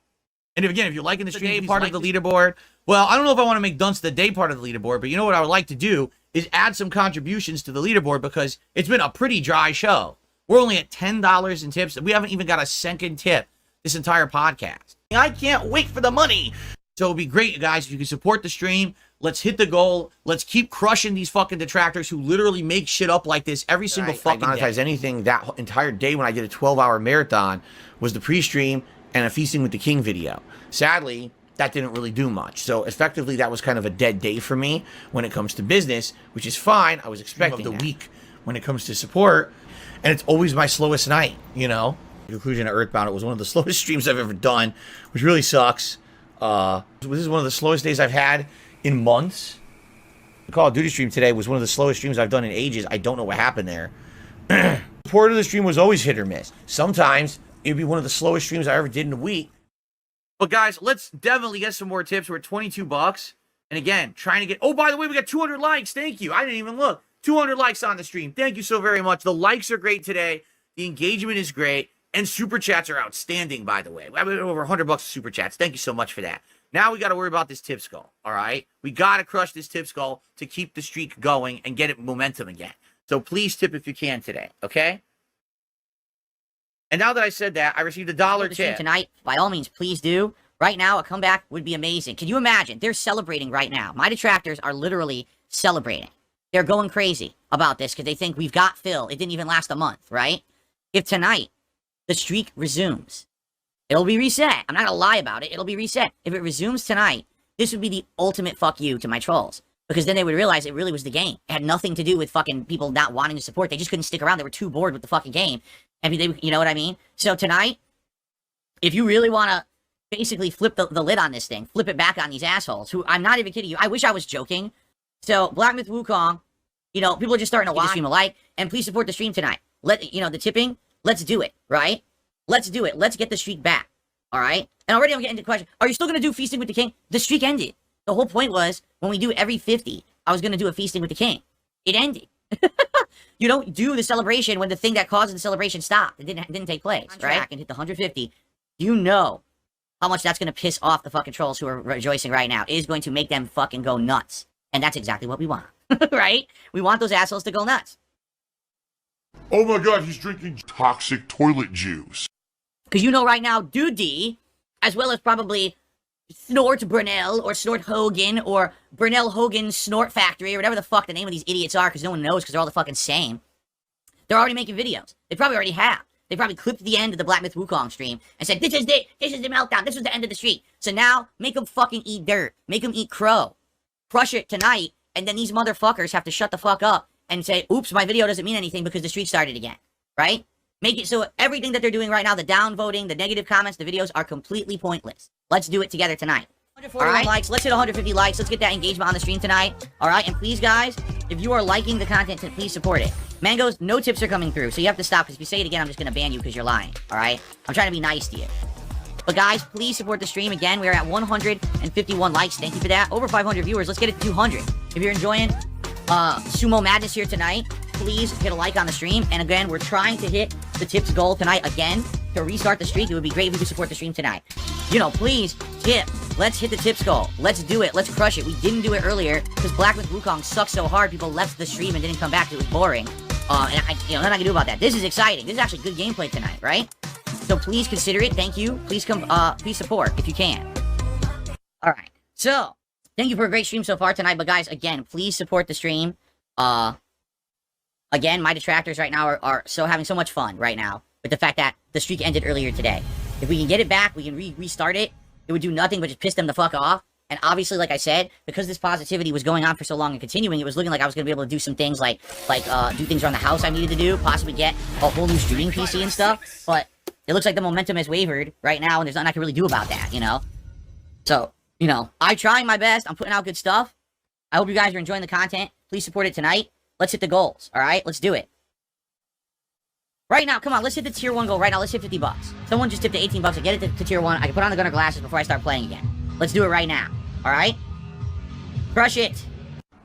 And again, if you're liking the stream, part of the leaderboard. Well, I don't know if I want to make Dunce the Day part of the leaderboard, but you know what I would like to do is add some contributions to the leaderboard because it's been a pretty dry show. We're only at $10 in tips. We haven't even got a second tip this entire podcast. I can't wait for the money. So it'd be great, you guys, if you can support the stream. Let's hit the goal. Let's keep crushing these fucking detractors who literally make shit up like this every single fucking day. I monetize anything that entire day when I did a 12-hour marathon was the pre-stream and a Feasting with the King video. Sadly, that didn't really do much. So effectively, that was kind of a dead day for me when it comes to business, which is fine. I was expecting the week when it comes to support. And it's always my slowest night, you know? In conclusion of Earthbound, it was one of the slowest streams I've ever done, which really sucks. This is one of the slowest days I've had in months. The Call of Duty stream today was one of the slowest streams I've done in ages. I don't know what happened there. Support of the stream was always hit or miss. Sometimes it'd be one of the slowest streams I ever did in a week. But guys, let's definitely get some more tips. We're at 22 bucks. And again, trying to get... Oh, by the way, we got 200 likes. Thank you. I didn't even look. 200 likes on the stream. Thank you so very much. The likes are great today. The engagement is great. And super chats are outstanding, by the way. I mean, over 100 bucks of super chats. Thank you so much for that. Now we got to worry about this tips goal, all right? We got to crush this tips goal to keep the streak going and get it momentum again. So please tip if you can today, okay? And now that I said that, I received a $1 tip. Tonight, by all means, please do. Right now, a comeback would be amazing. Can you imagine? They're celebrating right now. My detractors are literally celebrating. They're going crazy about this because they think we've got Phil. It didn't even last a month, right? If tonight the streak resumes, it'll be reset. I'm not gonna lie about it. It'll be reset. If it resumes tonight, this would be the ultimate fuck you to my trolls. Because then they would realize it really was the game. It had nothing to do with fucking people not wanting to support. They just couldn't stick around. They were too bored with the fucking game. I mean, they, you know what I mean? So tonight, if you really want to basically flip the lid on this thing, flip it back on these assholes, who, I'm not even kidding you, I wish I was joking. So, Black Myth Wukong, you know, people are just starting to watch the stream alike, and please support the stream tonight. Let, you know, the tipping, let's do it, right? Let's do it. Let's get the streak back, all right? And already I'm getting into the question, are you still going to do Feasting with the King? The streak ended. The whole point was, when we do every 50, I was going to do a Feasting with the King. It ended. You don't do the celebration when the thing that causes the celebration stopped. It didn't take place, right? And hit the 150. You know how much that's going to piss off the fucking trolls who are rejoicing right now. It is going to make them fucking go nuts. And that's exactly what we want, right? We want those assholes to go nuts. Oh my god, he's drinking toxic toilet juice. Because you know right now, Dude D, as well as probably Snort Brunel or Snort Hogan or Brunel Hogan Snort Factory or whatever the fuck the name of these idiots are, because no one knows because they're all the fucking same. They're already making videos. They probably already have. They probably clipped the end of the Black Myth Wukong stream and said, this is the meltdown. This was the end of the streak. So now, make them fucking eat dirt. Make them eat crow. Crush it tonight, and then these motherfuckers have to shut the fuck up and say, oops, my video doesn't mean anything because the streak started again. Right? Make it so everything that they're doing right now, the downvoting, the negative comments, the videos are completely pointless. Let's do it together tonight. 141 likes. Let's hit 150 likes. Let's get that engagement on the stream tonight. All right? And please, guys, if you are liking the content, please support it. Mangoes, no tips are coming through, so you have to stop, because if you say it again, I'm just going to ban you because you're lying. All right? I'm trying to be nice to you. But guys, please support the stream. Again, we are at 151 likes. Thank you for that. Over 500 viewers. Let's get it to 200. If you're enjoying Sumo Madness here tonight, please hit a like on the stream. And again, we're trying to hit the tips goal tonight again to restart the streak. It would be great if you could support the stream tonight. You know, please tip. Let's hit the tips goal. Let's do it. Let's crush it. We didn't do it earlier because Black Myth Wukong sucked so hard. People left the stream and didn't come back. It was boring. And nothing I can do about that. This is exciting. This is actually good gameplay tonight, right? So please consider it. Thank you. Please come. Please support if you can. All right. So thank you for a great stream so far tonight. But guys, again, please support the stream. Again, my detractors right now are so having so much fun right now with the fact that the streak ended earlier today. If we can get it back, we can restart it. It would do nothing but just piss them the fuck off. And obviously, like I said, because this positivity was going on for so long and continuing, it was looking like I was going to be able to do some things like do things around the house I needed to do, possibly get a whole new streaming PC and stuff. But it looks like the momentum has wavered right now, and there's nothing I can really do about that, you know? So, you know, I'm trying my best. I'm putting out good stuff. I hope you guys are enjoying the content. Please support it tonight. Let's hit the goals, all right? Let's do it. Right now, come on, let's hit the tier 1 goal right now. Let's hit 50 bucks. Someone just tipped the 18 bucks to get it to tier 1. I can put on the gunner glasses before I start playing again. Let's do it right now, all right? Crush it.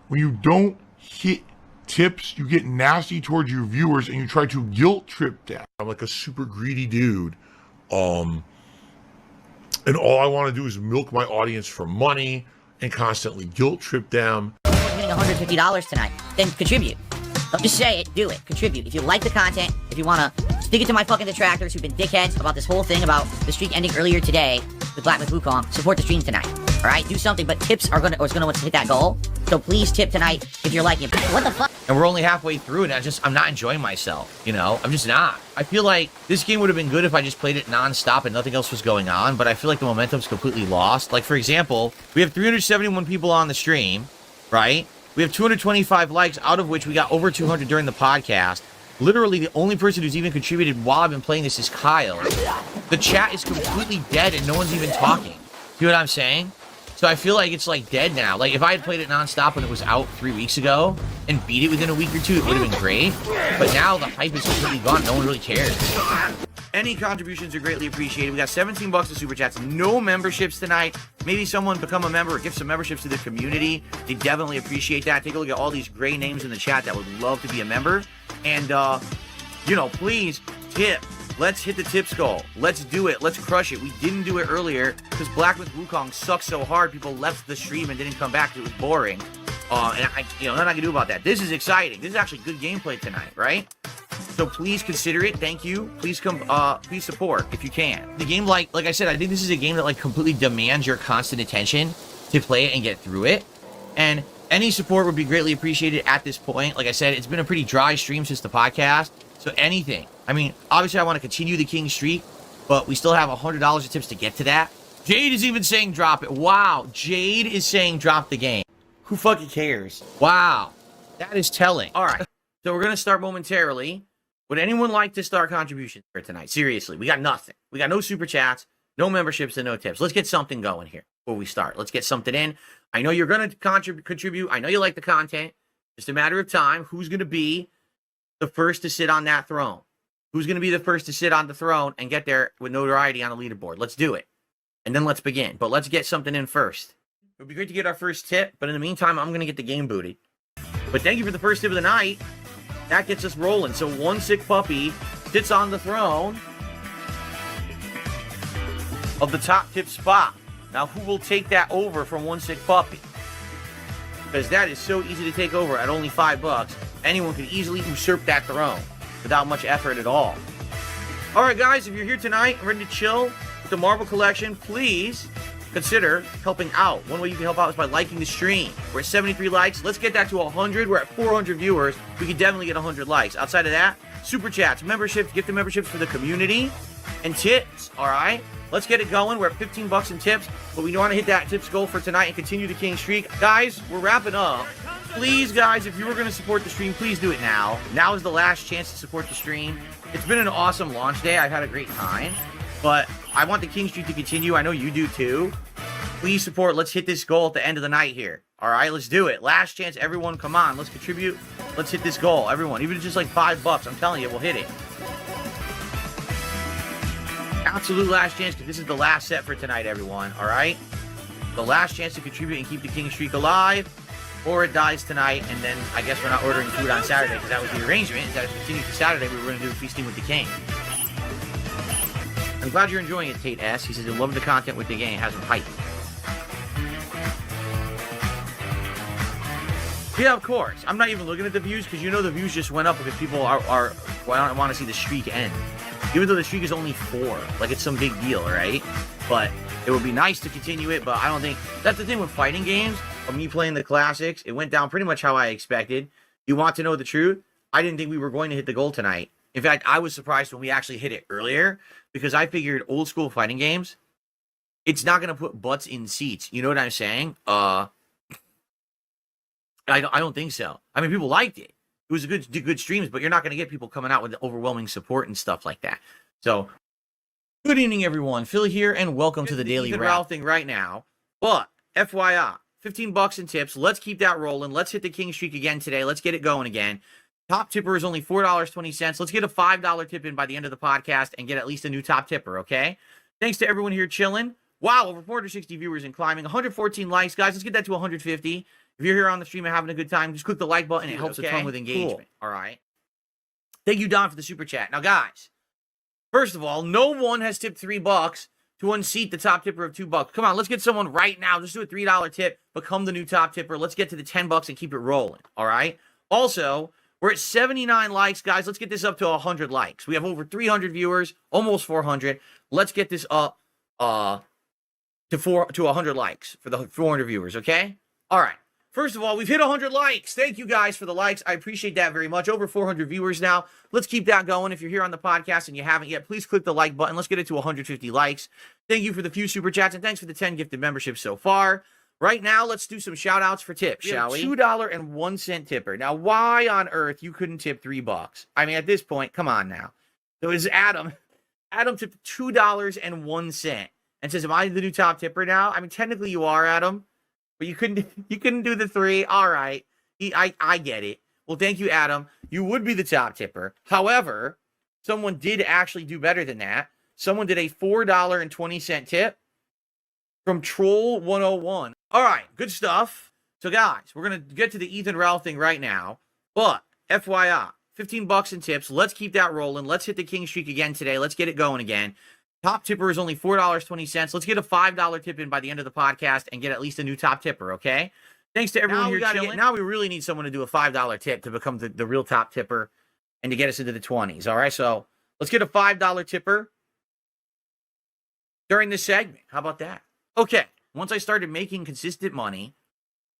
When you don't hit tips, you get nasty towards your viewers and you try to guilt trip them. I'm like a super greedy dude. And all I want to do is milk my audience for money and constantly guilt trip them. Hitting $150 tonight, then contribute. Don't just say it, do it. Contribute. If you like the content, if you want to stick it to my fucking detractors who've been dickheads about this whole thing about the streak ending earlier today with Black with Wukong, support the stream tonight. Alright? Do something, but tips are gonna hit that goal. So please tip tonight if you're liking it. What the fuck? And we're only halfway through and I'm not enjoying myself, you know? I'm just not. I feel like this game would have been good if I just played it non-stop and nothing else was going on, but I feel like the momentum's completely lost. Like, for example, we have 371 people on the stream, right? We have 225 likes, out of which we got over 200 during the podcast. Literally, the only person who's even contributed while I've been playing this is Kyle. The chat is completely dead and no one's even talking. See what I'm saying? So I feel like it's like dead now. Like if I had played it nonstop when it was out 3 weeks ago and beat it within a week or two, it would have been great. But now the hype is completely gone. No one really cares. Any contributions are greatly appreciated. We got 17 bucks of super chats. No memberships tonight. Maybe someone become a member or give some memberships to the community. They definitely appreciate that. Take a look at all these gray names in the chat that would love to be a member. And, you know, please tip. Let's hit the tips goal. Let's do it. Let's crush it. We didn't do it earlier because Black with Wukong sucks so hard. People left the stream and didn't come back because it was boring. And nothing I can do about that. This is exciting. This is actually good gameplay tonight, right? So please consider it. Thank you. Please come. Please support if you can. The game, like I said, I think this is a game that like completely demands your constant attention to play it and get through it. And any support would be greatly appreciated at this point. Like I said, it's been a pretty dry stream since the podcast. So anything. I mean, obviously I want to continue the King streak, but we still have $100 of tips to get to that. Jade is even saying drop it. Wow. Jade is saying drop the game. Who fucking cares? Wow. That is telling. All right. So we're going to start momentarily. Would anyone like to start contributions for tonight? Seriously, we got nothing. We got no super chats, no memberships, and no tips. Let's get something going here before we start. Let's get something in. I know you're going to contribute. I know you like the content. Just a matter of time. Who's going to be the first to sit on that throne? Who's going to be the first to sit on the throne and get there with notoriety on the leaderboard? Let's do it. And then let's begin. But let's get something in first. It would be great to get our first tip, but in the meantime, I'm going to get the game booted. But thank you for the first tip of the night. That gets us rolling. So one sick puppy sits on the throne of the top tip spot. Now, who will take that over from one sick puppy? Because that is so easy to take over at only $5. Anyone can easily usurp that throne without much effort at all. All right, guys, if you're here tonight and ready to chill with the Marvel collection, please consider helping out. One way you can help out is by liking the stream. We're at 73 likes. Let's get that to 100. We're at 400 viewers. We can definitely get 100 likes. Outside of that, super chats, memberships, gift memberships for the community, and tips. All right, let's get it going. We're at 15 bucks in tips, but we want to hit that tips goal for tonight and continue the King streak. Guys, we're wrapping up. Please, guys, if you were going to support the stream, please do it now. Now is the last chance to support the stream. It's been an awesome launch day. I've had a great time, but I want the King streak to continue. I know you do too. Please support. Let's hit this goal at the end of the night here. All right, let's do it. Last chance, everyone. Come on, let's contribute. Let's hit this goal, everyone. Even if it's just like $5, I'm telling you, we'll hit it. Absolute last chance, because this is the last set for tonight, everyone. All right, the last chance to contribute and keep the King streak alive, or it dies tonight, and then I guess we're not ordering food on Saturday, because that was the arrangement, is that if it continues to Saturday, we were going to do Feasting with the King. I'm glad you're enjoying it, Tate S. He says he loves the content with the game. It has him hyped. Yeah, of course. I'm not even looking at the views, because you know the views just went up because people are want to see the streak end. Even though the streak is only 4. Like, it's some big deal, right? But it would be nice to continue it, but I don't think... That's the thing with fighting games. Of me playing the classics, it went down pretty much how I expected. You want to know the truth? I didn't think we were going to hit the goal tonight. In fact, I was surprised when we actually hit it earlier, because I figured old school fighting games, it's not going to put butts in seats. You know what I'm saying? I don't think so. I mean, people liked it. It was a good streams, but you're not going to get people coming out with overwhelming support and stuff like that. So, good evening, everyone. Phil here, and welcome to the Daily Wrap thing right now. But, FYI, 15 bucks in tips. Let's keep that rolling. Let's hit the King streak again today. Let's get it going again. Top tipper is only $4.20. Let's get a $5 tip in by the end of the podcast and get at least a new top tipper, okay? Thanks to everyone here chilling. Wow, over 460 viewers and climbing. 114 likes. Guys, let's get that to 150. If you're here on the stream and having a good time, just click the like button. It helps a ton with engagement. Cool. All right. Thank you, Don, for the super chat. Now, guys, first of all, no one has tipped $3 to unseat the top tipper of $2. Come on, let's get someone right now. Just do a $3 tip, become the new top tipper. Let's get to the $10 and keep it rolling. All right. Also, we're at 79 likes, guys. Let's get this up to 100 likes. We have over 300 viewers, almost 400. Let's get this up to 100 likes for the 400 viewers, okay? All right. First of all, we've hit 100 likes. Thank you guys for the likes. I appreciate that very much. Over 400 viewers now. Let's keep that going. If you're here on the podcast and you haven't yet, please click the like button. Let's get it to 150 likes. Thank you for the few super chats, and thanks for the 10 gifted memberships so far. Right now, let's do some shout outs for tips, shall we? $2.01 tipper. Now, why on earth you couldn't tip $3? I mean, at this point, come on now. So it's Adam. Adam tipped $2.01 and says, am I the new top tipper now? I mean, technically you are, Adam. But you couldn't do the 3. All right. I get it. Well, thank you, Adam. You would be the top tipper. However, someone did actually do better than that. Someone did a $4.20 tip from Troll 101. All right, good stuff. So, guys, we're going to get to the Ethan Ralph thing right now. But, FYI, $15 in tips. Let's keep that rolling. Let's hit the king streak again today. Let's get it going again. Top tipper is only $4.20. Let's get a $5 tip in by the end of the podcast and get at least a new top tipper, okay? Thanks to everyone here chilling. Now we really need someone to do a $5 tip to become the real top tipper and to get us into the 20s, all right? So let's get a $5 tipper during this segment. How about that? Okay, once I started making consistent money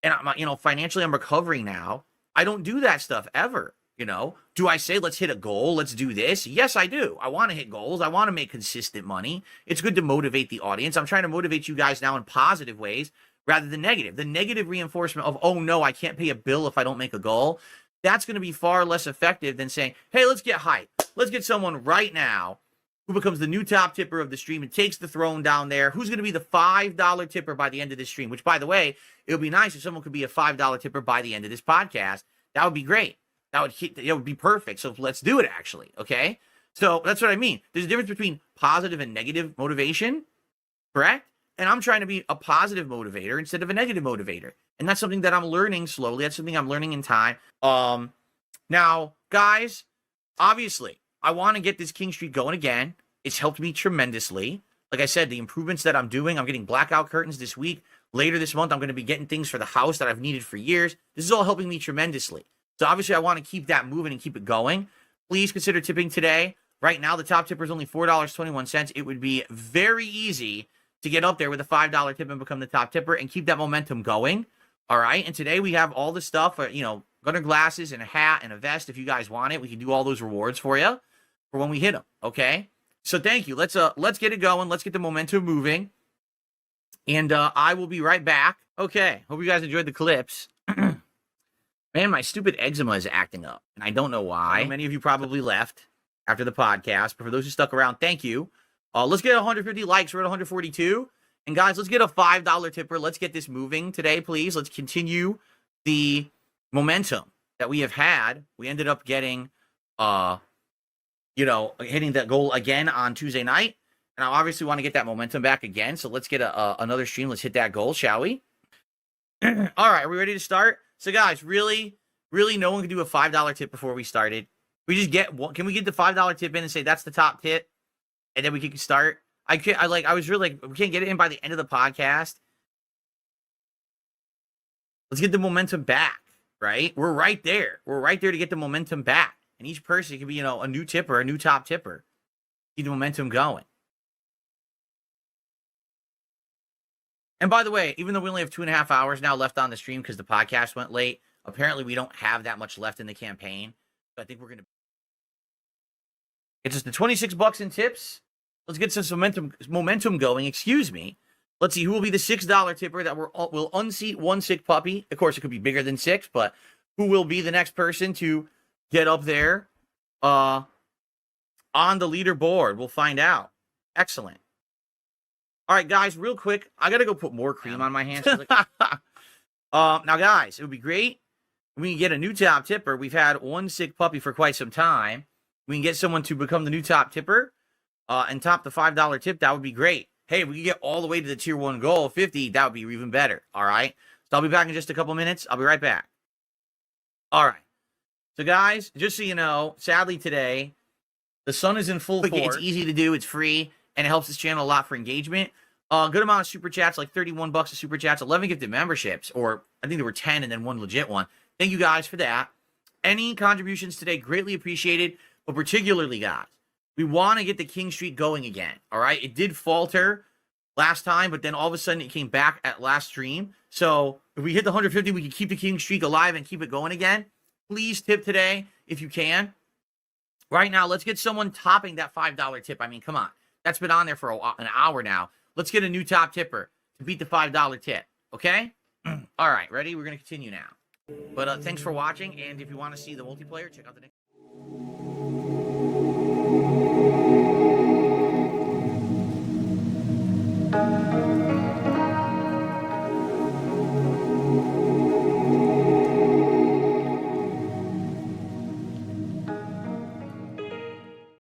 and, financially I'm recovering now, I don't do that stuff ever. Do I say, let's hit a goal? Let's do this? Yes, I do. I want to hit goals. I want to make consistent money. It's good to motivate the audience. I'm trying to motivate you guys now in positive ways rather than negative. The negative reinforcement of, oh no, I can't pay a bill if I don't make a goal. That's going to be far less effective than saying, hey, let's get hype. Let's get someone right now who becomes the new top tipper of the stream and takes the throne down there. Who's going to be the $5 tipper by the end of this stream? Which, by the way, it would be nice if someone could be a $5 tipper by the end of this podcast. That would be great. It would be perfect. So let's do it, actually. Okay. So that's what I mean. There's a difference between positive and negative motivation, correct? And I'm trying to be a positive motivator instead of a negative motivator. And that's something that I'm learning slowly. That's something I'm learning in time. Now, guys, obviously, I want to get this king streak going again. It's helped me tremendously. Like I said, the improvements that I'm doing, I'm getting blackout curtains this week. Later this month, I'm going to be getting things for the house that I've needed for years. This is all helping me tremendously. So obviously, I want to keep that moving and keep it going. Please consider tipping today. Right now, the top tipper is only $4.21. It would be very easy to get up there with a $5 tip and become the top tipper and keep that momentum going. All right. And today we have all the stuff, gunner glasses and a hat and a vest. If you guys want it, we can do all those rewards for you for when we hit them. Okay. So thank you. Let's get it going. Let's get the momentum moving. And I will be right back. Okay. Hope you guys enjoyed the clips. Man, my stupid eczema is acting up, and I don't know why. Many of you probably left after the podcast, but for those who stuck around, thank you. Let's get 150 likes. We're at 142. And guys, let's get a $5 tipper. Let's get this moving today, please. Let's continue the momentum that we have had. We ended up getting, hitting that goal again on Tuesday night. And I obviously want to get that momentum back again. So let's get another stream. Let's hit that goal, shall we? All right, are we ready to start? So, guys, really, no one can do a $5 tip before we started. We just get one. Can we get the $5 tip in and say that's the top tip, and then we can start? We can't get it in by the end of the podcast. Let's get the momentum back, right? We're right there. We're right there to get the momentum back. And each person can be, a new tipper, a new top tipper. Keep the momentum going. And by the way, even though we only have 2.5 hours now left on the stream because the podcast went late, apparently we don't have that much left in the campaign. So I think we're going to get just the $26 in tips. Let's get some momentum going. Excuse me. Let's see who will be the $6 tipper that will unseat one sick puppy. Of course, it could be bigger than 6, but who will be the next person to get up there on the leaderboard? We'll find out. Excellent. All right, guys, real quick. I got to go put more cream on my hands. Now, guys, it would be great if we can get a new top tipper. We've had one sick puppy for quite some time. We can get someone to become the new top tipper and top the $5 tip. That would be great. Hey, if we can get all the way to the tier 1 goal, 50, that would be even better. All right. So I'll be back in just a couple minutes. I'll be right back. All right. So, guys, just so you know, sadly today, the sun is in full force. It's easy to do. It's free. and it helps this channel a lot for engagement. Good amount of super chats, like 31 bucks of super chats, 11 gifted memberships, or I think there were 10 and then one legit one. Thank you guys for that. Any contributions today, greatly appreciated, but particularly, guys, we want to get the King Streak going again, all right? It did falter last time, but then all of a sudden it came back at last stream. So if we hit the 150, we can keep the King Streak alive and keep it going again. Please tip today if you can. Right now, let's get someone topping that $5 tip. I mean, come on. That's been on there for an hour now. Let's get a new top tipper to beat the $5 tip, okay? All right, ready? We're going to continue now. But thanks for watching, and if you want to see the multiplayer, check out the next...